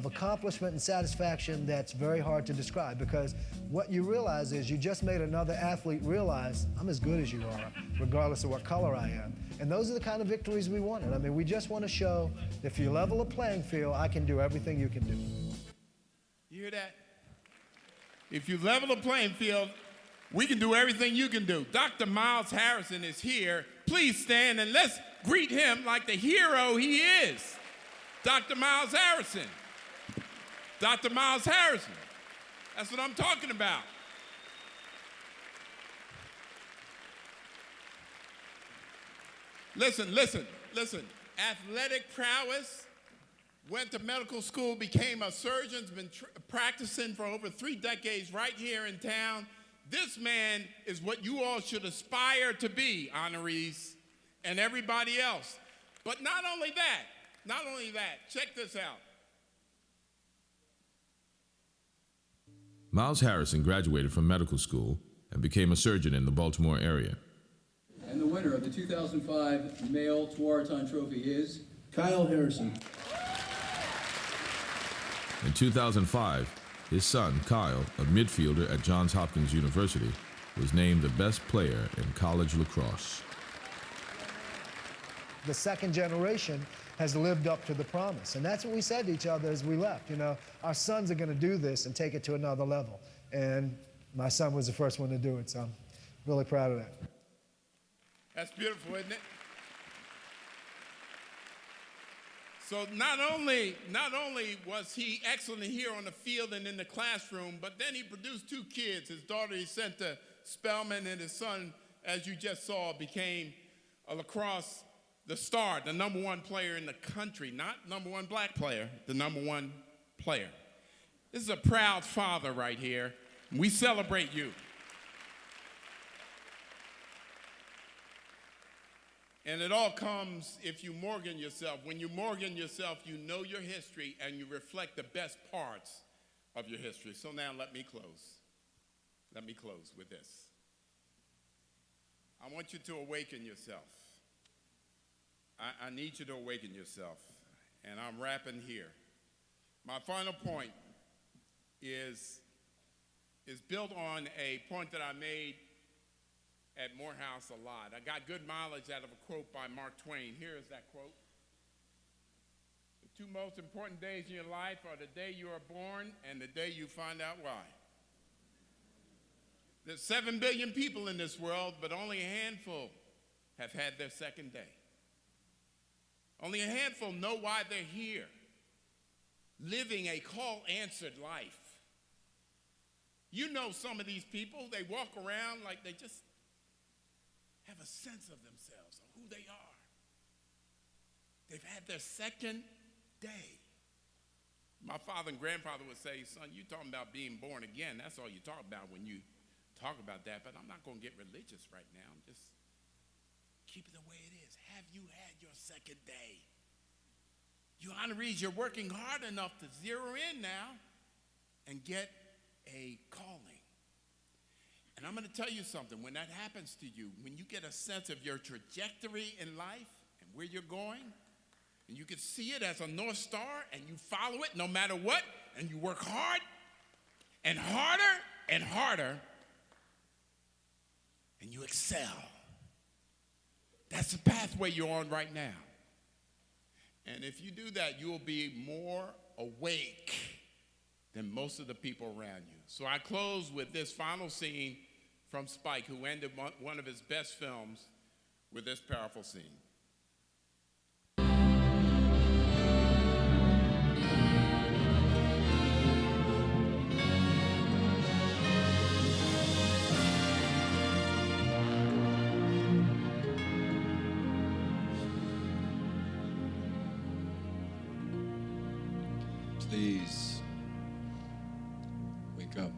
S8: accomplishment and satisfaction that's very hard to describe, because what you realize is you just made another athlete realize, I'm as good as you are, regardless of what color I am. And those are the kind of victories we wanted. I mean, we just want to show that if you level a playing field, I can do everything you can do.
S7: You hear that? If you level the playing field, we can do everything you can do. Dr. Miles Harrison is here. Please stand and let's greet him like the hero he is. Dr. Miles Harrison. Dr. Miles Harrison. That's what I'm talking about. Listen. Athletic prowess, went to medical school, became a surgeon, has been practicing for over 3 decades right here in town. This man is what you all should aspire to be, honorees, and everybody else. But not only that, check this out.
S3: Miles Harrison graduated from medical school and became a surgeon in the Baltimore area.
S13: And the winner of the 2005 Male Tewaaraton Trophy is
S11: Kyle Harrison.
S3: In 2005, his son, Kyle, a midfielder at Johns Hopkins University, was named the best player in college lacrosse.
S8: The second generation has lived up to the promise. And that's what we said to each other as we left. You know, our sons are going to do this and take it to another level. And my son was the first one to do it, so I'm really proud of that.
S7: That's beautiful, isn't it? So not only was he excellent here on the field and in the classroom, but then he produced 2 kids. His daughter he sent to Spelman, and his son, as you just saw, became a lacrosse, the star, the #1 player in the country. Not #1 black player, the #1 player. This is a proud father right here. We celebrate you. And it all comes if you Morgan yourself. When you Morgan yourself, you know your history and you reflect the best parts of your history. So now let me close. Let me close with this. I want you to awaken yourself. I need you to awaken yourself. And I'm wrapping here. My final point is built on a point that I made at Morehouse a lot. I got good mileage out of a quote by Mark Twain. Here is that quote. The two most important days in your life are the day you are born and the day you find out why. There's 7 billion people in this world, but only a handful have had their second day. Only a handful know why they're here, living a call-answered life. You know some of these people, they walk around like they just have a sense of themselves, of who they are. They've had their second day. My father and grandfather would say, son, you talking about being born again. That's all you talk about when you talk about that, but I'm not going to get religious right now. Just keep it the way it is. Have you had your second day? You honorees, you're working hard enough to zero in now and get a calling. And I'm going to tell you something. When that happens to you, when you get a sense of your trajectory in life and where you're going, and you can see it as a North Star, and you follow it no matter what, and you work hard and harder and harder, and you excel. That's the pathway you're on right now. And if you do that, you will be more awake than most of the people around you. So I close with this final scene from Spike, who ended one of his best films with this powerful scene.
S13: Please wake up.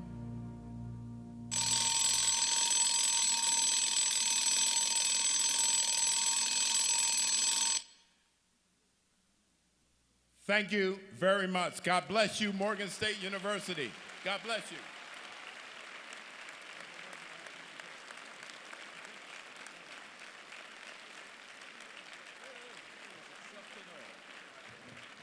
S7: Thank you very much. God bless you, Morgan State University. God bless you.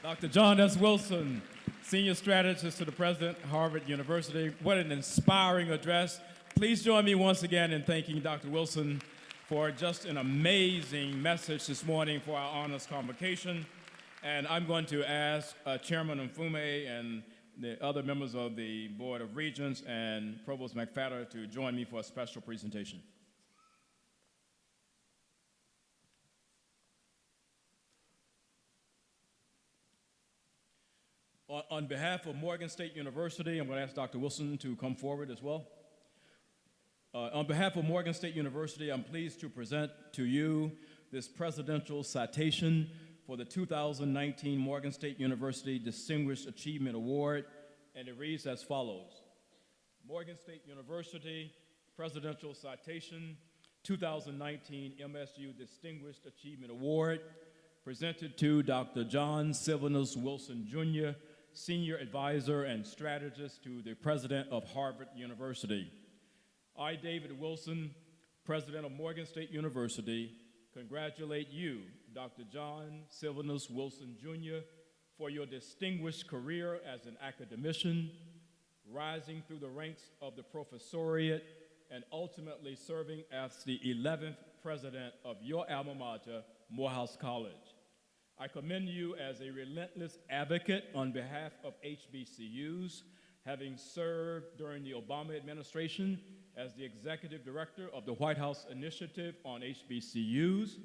S3: Dr. John S. Wilson, Senior Strategist to the President, Harvard University. What an inspiring address. Please join me once again in thanking Dr. Wilson for just an amazing message this morning for our Honors Convocation. And I'm going to ask Chairman Mfume and the other members of the Board of Regents and Provost McFadder to join me for a special presentation. On behalf of Morgan State University, I'm going to ask Dr. Wilson to come forward as well. On behalf of Morgan State University, I'm pleased to present to you this presidential citation for the 2019 Morgan State University Distinguished Achievement Award, and it reads as follows. Morgan State University Presidential Citation 2019 MSU Distinguished Achievement Award, presented to Dr. John Sylvanus Wilson, Jr., Senior Advisor and Strategist to the President of Harvard University. I, David Wilson, President of Morgan State University, congratulate you, Dr. John Sylvanus Wilson, Jr., for your distinguished career as an academician, rising through the ranks of the professoriate and ultimately serving as the 11th president of your alma mater, Morehouse College. I commend you as a relentless advocate on behalf of HBCUs, having served during the Obama administration as the executive director of the White House Initiative on HBCUs.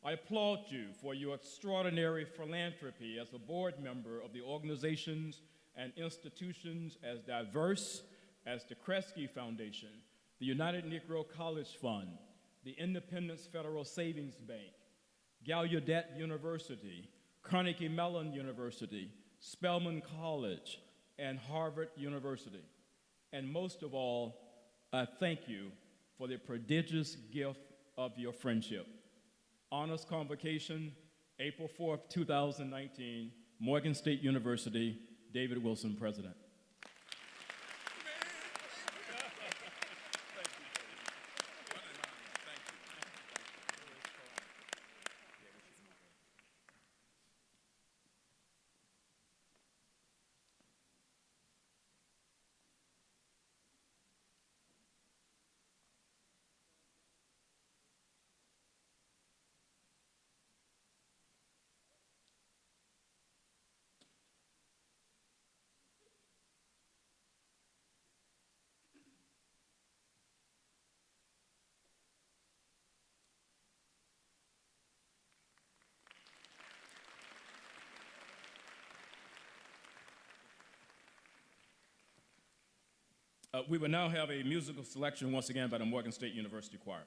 S3: I applaud you for your extraordinary philanthropy as a board member of the organizations and institutions as diverse as the Kresge Foundation, the United Negro College Fund, the Independence Federal Savings Bank, Gallaudet University, Carnegie Mellon University, Spelman College, and Harvard University. And most of all, I thank you for the prodigious gift of your friendship. Honors Convocation, April 4th, 2019, Morgan State University, David Wilson, President. We will now have a musical selection once again by the Morgan State University Choir.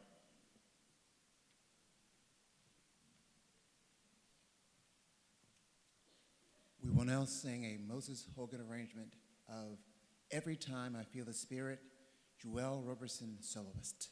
S5: We will now sing a Moses Hogan arrangement of Every Time I Feel the Spirit, Joel Roberson, soloist.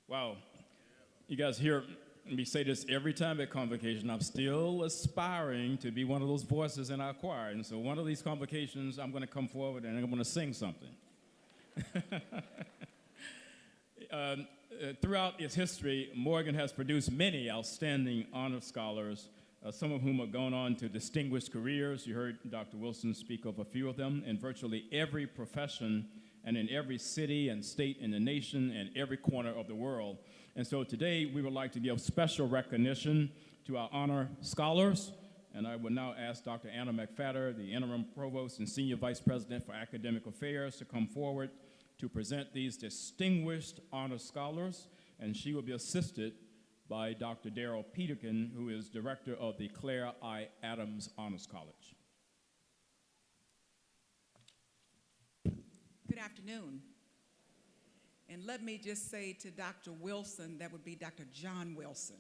S5: Wow. You guys hear me say this every time at convocation. I'm still aspiring to be one of those voices in our choir. And so one of these convocations, I'm going to come forward and I'm going to sing something. Throughout its history, Morgan has produced many outstanding honor scholars, some of whom have gone on to distinguished careers. You heard Dr. Wilson speak of a few of them in virtually every profession
S3: and in every city and state in the nation and every corner of the world. And so today we would like to give special recognition to our honor scholars. And I would now ask Dr. Anna McFadder, the interim provost and senior vice president for academic affairs, to come forward to present these distinguished honor scholars. And she will be assisted by Dr. Darrell Peterkin, who is director of the Claire I. Adams Honors College.
S14: Good afternoon. And let me just say to Dr. Wilson, that would be Dr. John Wilson,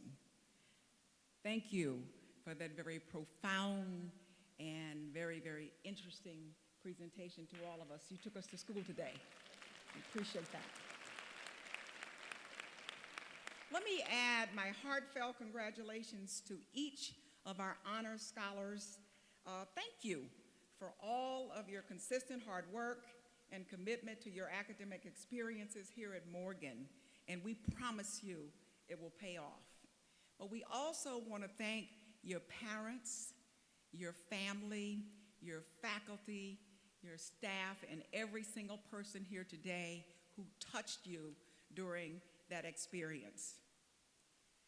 S14: thank you for that very profound and very, very interesting presentation to all of us. You took us to school today. We appreciate that. Let me add my heartfelt congratulations to each of our honor scholars. Thank you for all of your consistent hard work and commitment to your academic experiences here at Morgan, and we promise you it will pay off. But we also want to thank your parents, your family, your faculty, your staff, and every single person here today who touched you during that experience.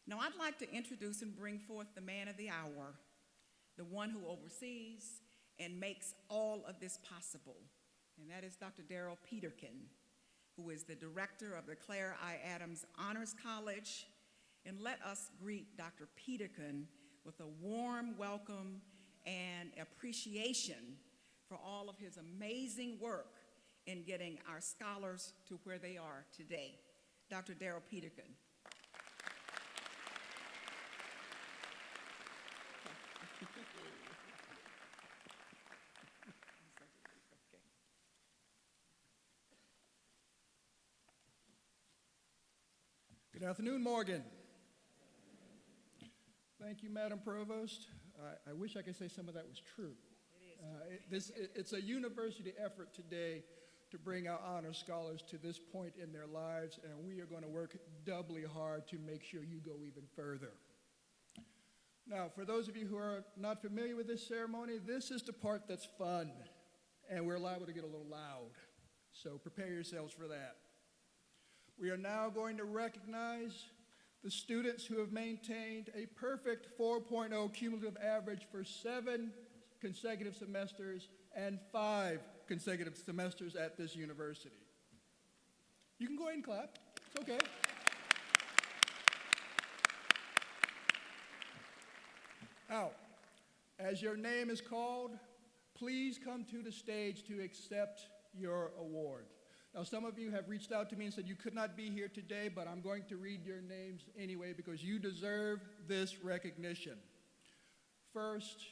S14: Now I'd like to introduce and bring forth the man of the hour, the one who oversees and makes all of this possible, and that is Dr. Darrell Peterkin, who is the director of the Claire I. Adams Honors College. And let us greet Dr. Peterkin with a warm welcome and appreciation for all of his amazing work in getting our scholars to where they are today. Dr. Darrell Peterkin.
S15: Good afternoon, Morgan. Thank you, Madam Provost. I wish I could say some of that was true. It's a university effort today to bring our honor scholars to this point in their lives, and we are going to work doubly hard to make sure you go even further. Now, for those of you who are not familiar with this ceremony, this is the part that's fun, and we're liable to get a little loud, so prepare yourselves for that. We are now going to recognize the students who have maintained a perfect 4.0 cumulative average for 7 consecutive semesters and 5 consecutive semesters at this university. You can go ahead and clap. It's okay. Now, as your name is called, please come to the stage to accept your award. Now, some of you have reached out to me and said you could not be here today, but I'm going to read your names anyway because you deserve this recognition. First,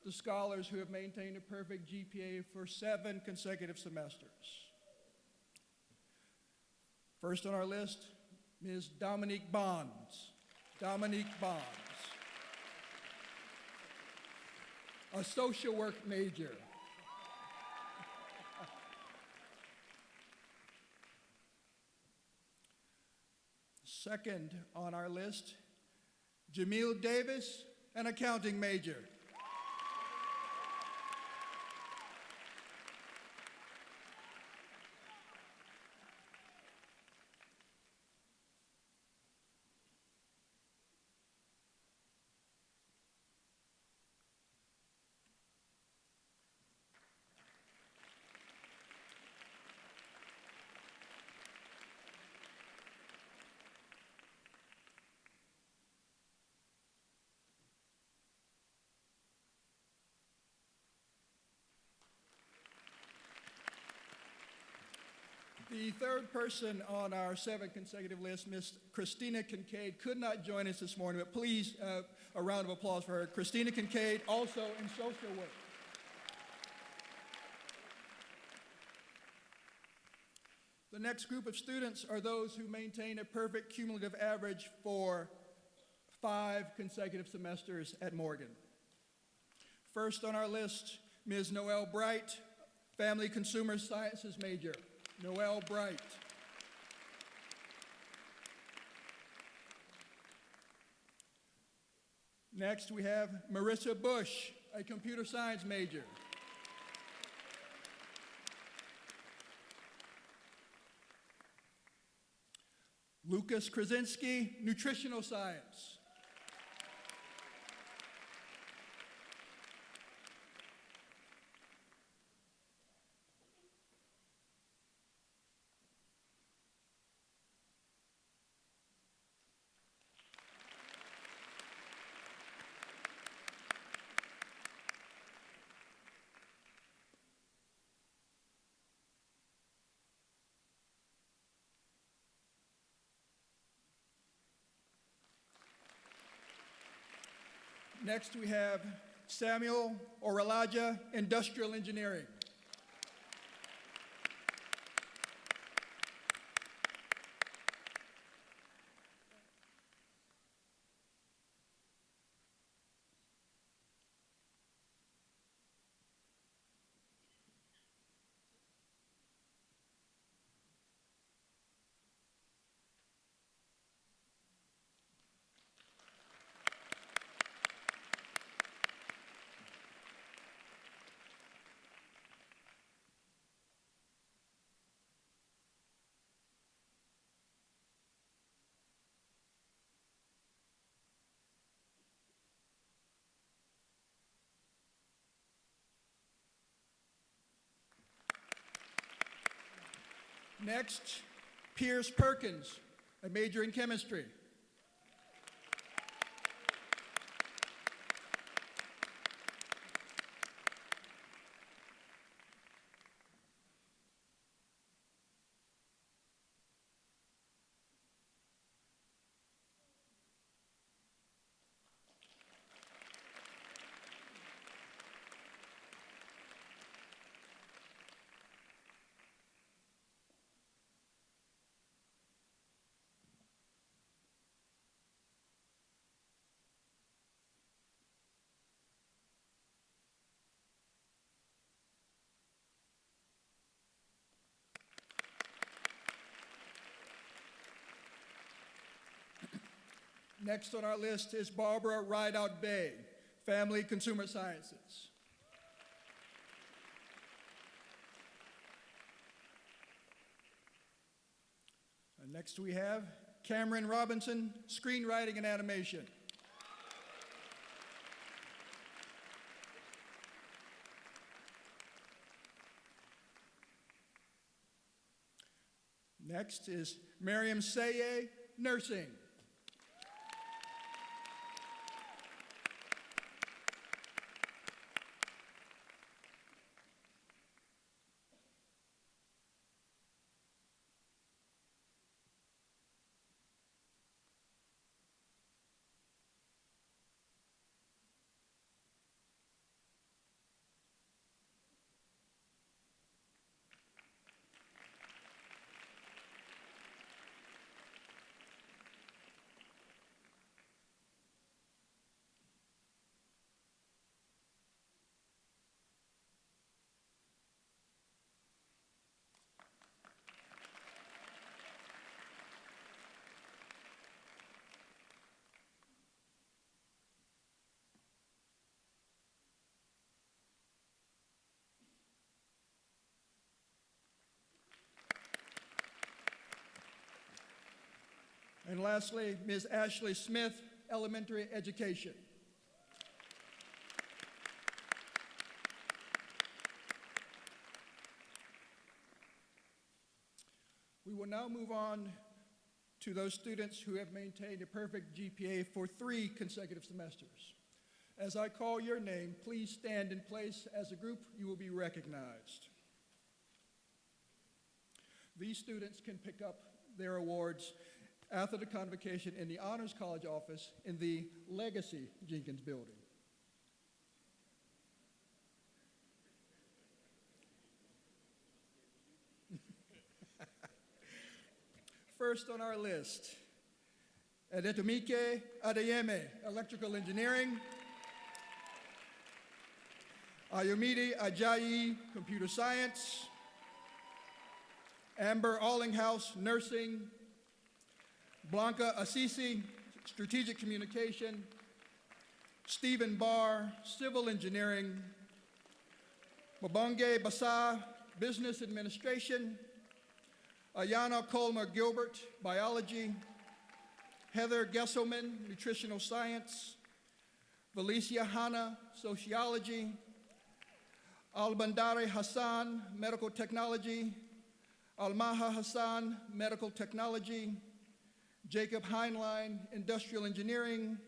S15: the scholars who have maintained a perfect GPA for 7 consecutive semesters. First on our list, Ms. Dominique Bonds. Dominique Bonds. A social work major. Second on our list, Jamil Davis, an accounting major. The third person on our 7 consecutive list, Miss Christina Kincaid, could not join us this morning, but please, a round of applause for her. Christina Kincaid, also in social work. The next group of students are those who maintain a perfect cumulative average for 5 consecutive semesters at Morgan. First on our list, Ms. Noelle Bright, Family Consumer Sciences major. Noelle Bright. Next, we have Marissa Bush, a computer science major. Lucas Krasinski, nutritional science. Next, we have Samuel Orelaja, industrial engineering. Next, Pierce Perkins, a major in chemistry. Next on our list is Barbara Rideout Bay, Family Consumer Sciences. And next we have Cameron Robinson, Screenwriting and Animation. Next is Miriam Saye, Nursing. And lastly, Ms. Ashley Smith, Elementary Education. We will now move on to those students who have maintained a perfect GPA for 3 consecutive semesters. As I call your name, please stand in place. As a group, you will be recognized. These students can pick up their awards after the convocation in the Honors College office in the Legacy Jenkins building. First on our list, Adetumike Adeyemi, Electrical Engineering. Ayomide Ajayi, Computer Science. Amber Allinghouse, Nursing. Blanca Assisi, Strategic Communication. Stephen Barr, Civil Engineering. Babonge Basa, Business Administration. Ayana Colmer-Gilbert, biology. Heather Gesselman, nutritional science. Felicia Hanna, sociology. Al-Bandari Hassan, medical technology. Almaha Hassan, medical technology. Jacob Heinlein, industrial engineering.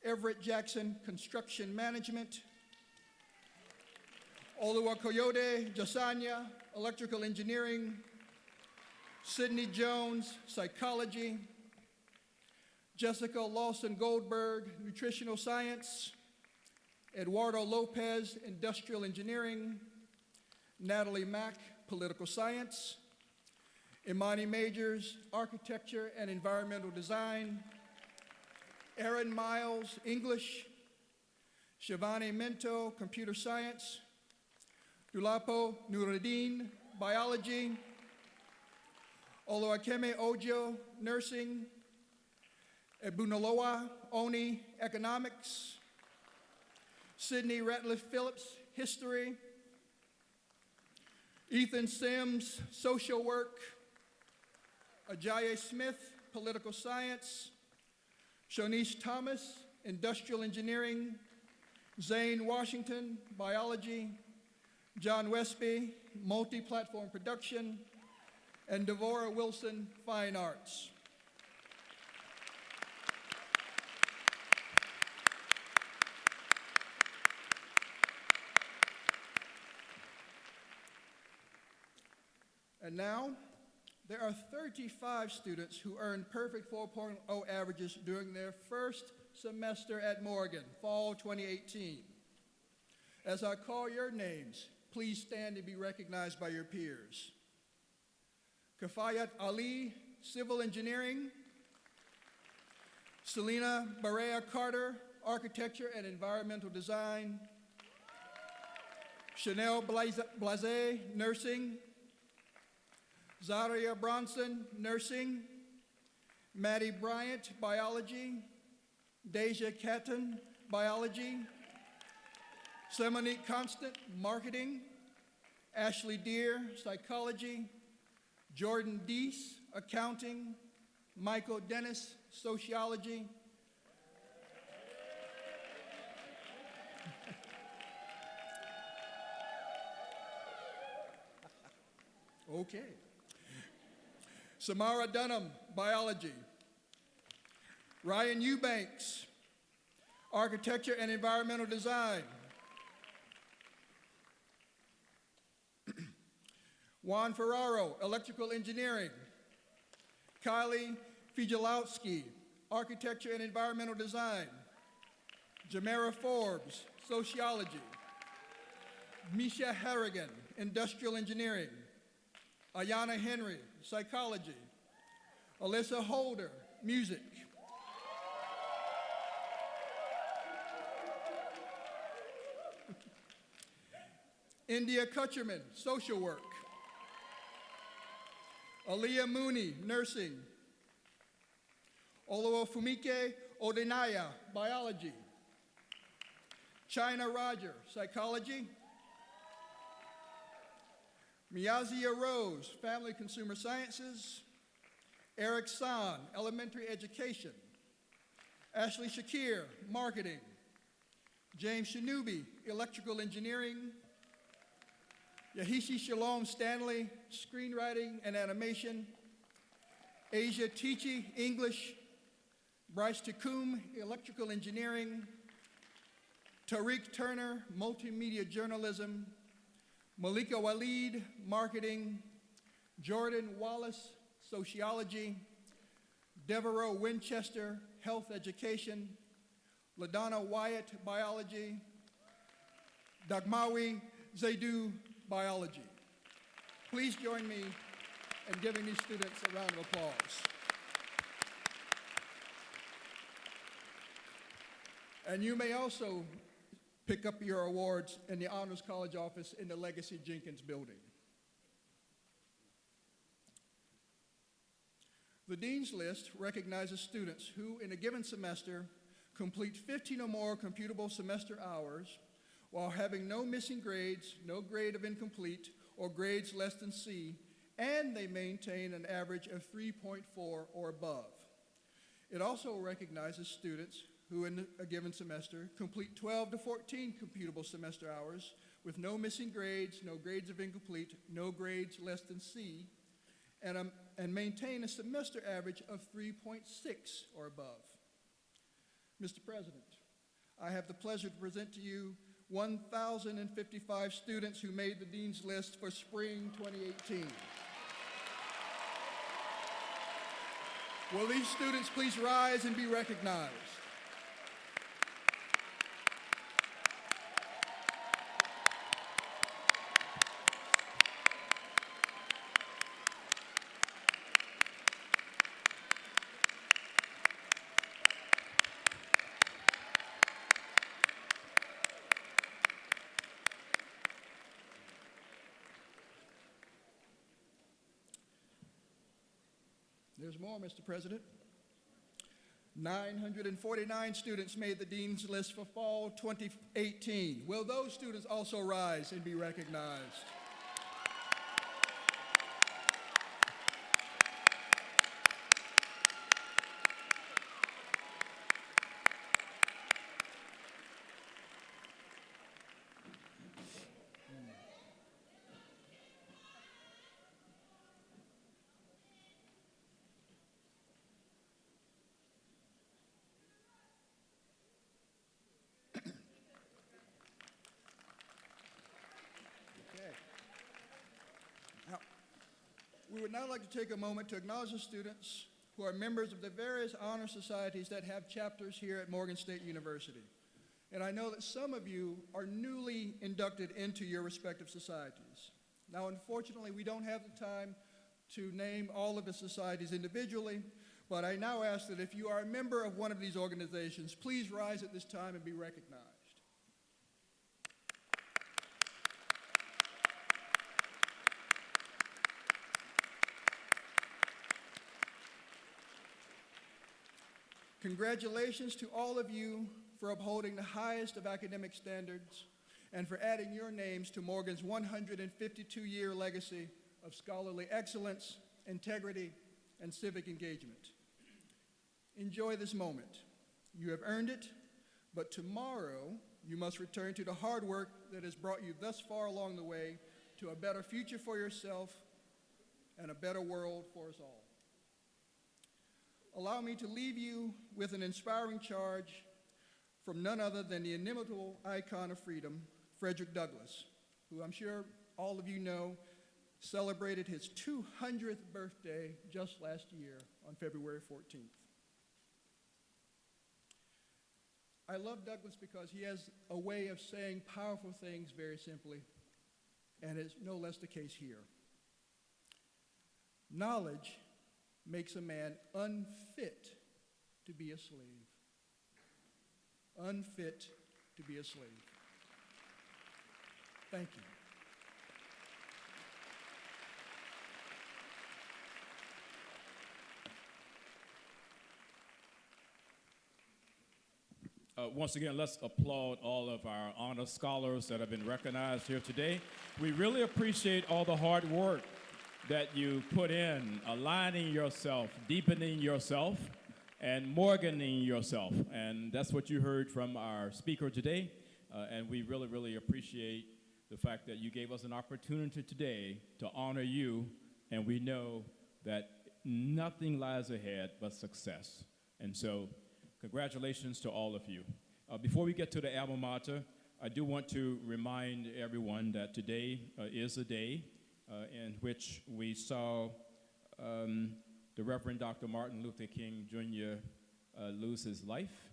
S15: Everett Jackson, construction management. Oluwakoyode Jasanya, electrical engineering. Sydney Jones, psychology. Jessica Lawson Goldberg, nutritional science. Eduardo Lopez, industrial engineering. Natalie Mack, political science. Imani Majors, architecture and environmental design. Erin Miles, English. Shivani Minto, computer science. Dulapo Nuruddin, biology. Oluwakemi Ojo, nursing. Ebunolowa Oni, economics. Sydney Ratliff Phillips, history. Ethan Sims, social work. Ajayi Smith, political science. Shonice Thomas, industrial engineering. Zane Washington, biology. John Westby, multi-platform production. And Devora Wilson, fine arts. And now, there are 35 students who earned perfect 4.0 averages during their first semester at Morgan, fall 2018. As I call your names, please stand and be recognized by your peers. Kafayat Ali, civil engineering. Selena Barea Carter, architecture and environmental design. Chanel Blase, nursing. Zaria Bronson, nursing. Maddie Bryant, biology. Deja Catton, biology. Semonique Constant, marketing. Ashley Deere, psychology. Jordan Deese, accounting. Michael Dennis, sociology. Okay. Samara Dunham, biology. Ryan Eubanks, architecture and environmental design. Juan Ferraro, electrical engineering. Kylie Fijalowski, architecture and environmental design. Jamera Forbes, sociology. Misha Harrigan, industrial engineering. Ayana Henry, psychology. Alyssa Holder, music. India Kutcherman, social work. Aaliyah Mooney, nursing. Oluwafumike Odenaya, biology. China Roger, psychology. Miyazia Rose, family consumer sciences. Eric San, elementary education. Ashley Shakir, marketing. James Shanubi, electrical engineering. Yahishi Shalom Stanley, screenwriting and animation. Asia Tichi, English. Bryce Takum, electrical engineering. Tariq Turner, multimedia journalism. Malika Walid, marketing. Jordan Wallace, sociology. Devereaux Winchester, health education. LaDonna Wyatt, biology. Dagmawi Zaidu, biology. Please join me in giving these students a round of applause. And you may also pick up your awards in the Honors College office in the Legacy Jenkins building. The Dean's List recognizes students who, in a given semester, complete 15 or more computable semester hours while having no missing grades, no grade of incomplete, or grades less than C, and they maintain an average of 3.4 or above. It also recognizes students who in a given semester complete 12 to 14 computable semester hours with no missing grades, no grades of incomplete, no grades less than C, and maintain a semester average of 3.6 or above. Mr. President, I have the pleasure to present to you 1,055 students who made the Dean's List for spring 2018. Will these students please rise and be recognized? There's more, Mr. President. 949 students made the Dean's List for fall 2018. Will those students also rise and be recognized? We would now like to take a moment to acknowledge the students who are members of the various honor societies that have chapters here at Morgan State University. And I know that some of you are newly inducted into your respective societies. Now, unfortunately, we don't have the time to name all of the societies individually, but I now ask that if you are a member of one of these organizations, please rise at this time and be recognized. Congratulations to all of you for upholding the highest of academic standards and for adding your names to Morgan's 152-year legacy of scholarly excellence, integrity, and civic engagement. Enjoy this moment. You have earned it, but tomorrow you must return to the hard work that has brought you thus far along the way to a better future for yourself and a better world for us all. Allow me to leave you with an inspiring charge from none other than the inimitable icon of freedom, Frederick Douglass, who I'm sure all of you know celebrated his 200th birthday just last year on February 14th. I love Douglass because he has a way of saying powerful things very simply, and it's no less the case here. Knowledge makes a man unfit to be a slave. Unfit to be a slave. Thank you.
S3: Once again, let's applaud all of our honor scholars that have been recognized here today. We really appreciate all the hard work that you put in, aligning yourself, deepening yourself, and Morganing yourself. And that's what you heard from our speaker today. And we really, really appreciate the fact that you gave us an opportunity today to honor you. And we know that nothing lies ahead but success. And so congratulations to all of you. Before we get to the alma mater, I do want to remind everyone that today is a day in which we saw the Reverend Dr. Martin Luther King Jr. Lose his life.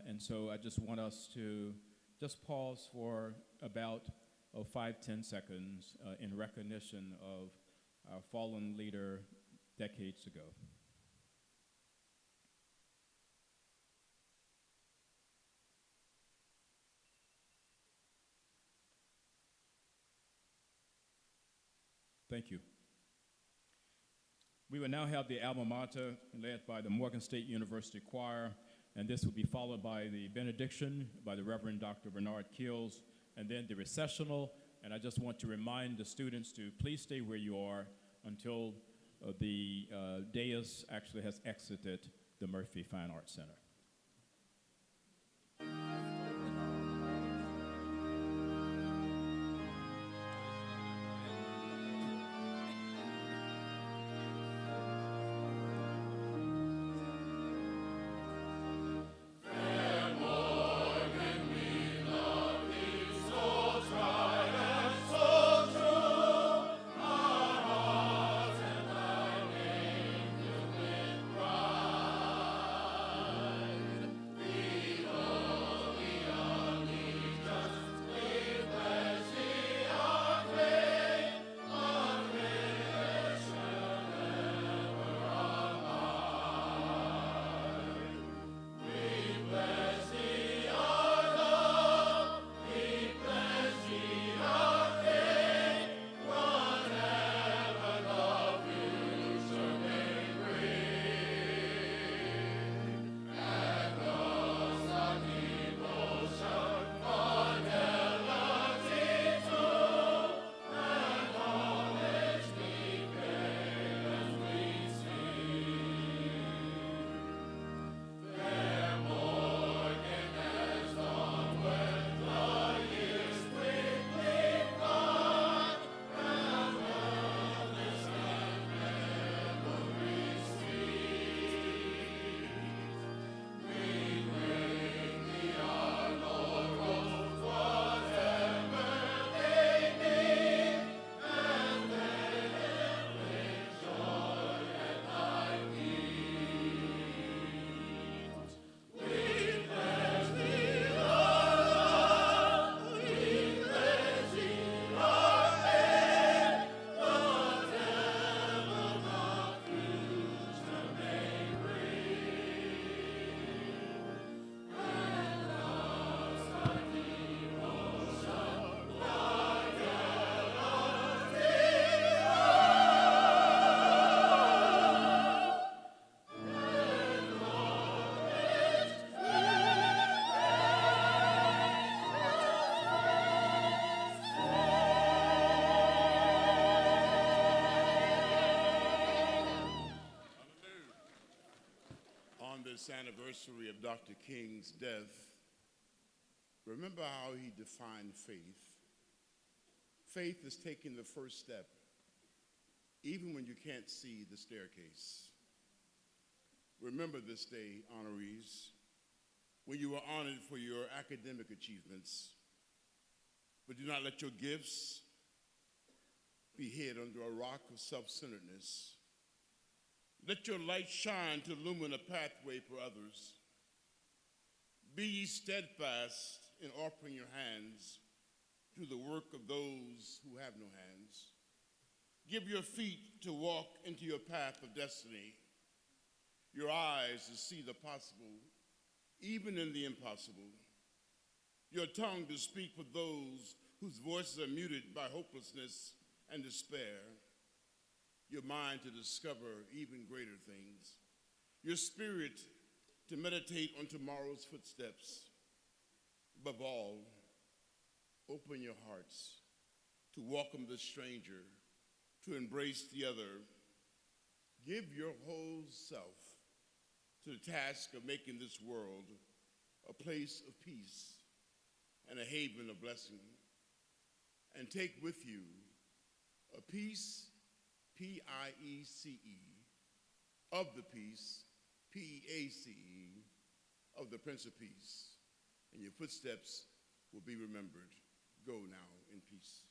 S3: And so I just want us to just pause for about 5-10 seconds in recognition of our fallen leader decades ago. Thank you. We will now have the alma mater led by the Morgan State University Choir, and this will be followed by the benediction by the Reverend Dr. Bernard Keels, and then the recessional. And I just want to remind the students to please stay where you are until the dais actually has exited the Murphy Fine Arts Center.
S4: On this anniversary of Dr. King's death, remember how he defined faith. Faith is taking the first step, even when you can't see the staircase. Remember this day, honorees, when you were honored for your academic achievements, but do not let your gifts be hid under a rock of self-centeredness. Let your light shine to illumine a pathway for others. Be ye steadfast in offering your hands to the work of those who have no hands. Give your feet to walk into your path of destiny, your eyes to see the possible, even in the impossible, your tongue to speak for those whose voices are muted by hopelessness and despair, your mind to discover even greater things, your spirit to meditate on tomorrow's footsteps. Above all, open your hearts to welcome the stranger, to embrace the other. Give your whole self to the task of making this world a place of peace and a haven of blessing. And take with you a piece, P-I-E-C-E, of the peace, P-E-A-C-E, of the Prince of Peace. And your footsteps will be remembered. Go now in peace.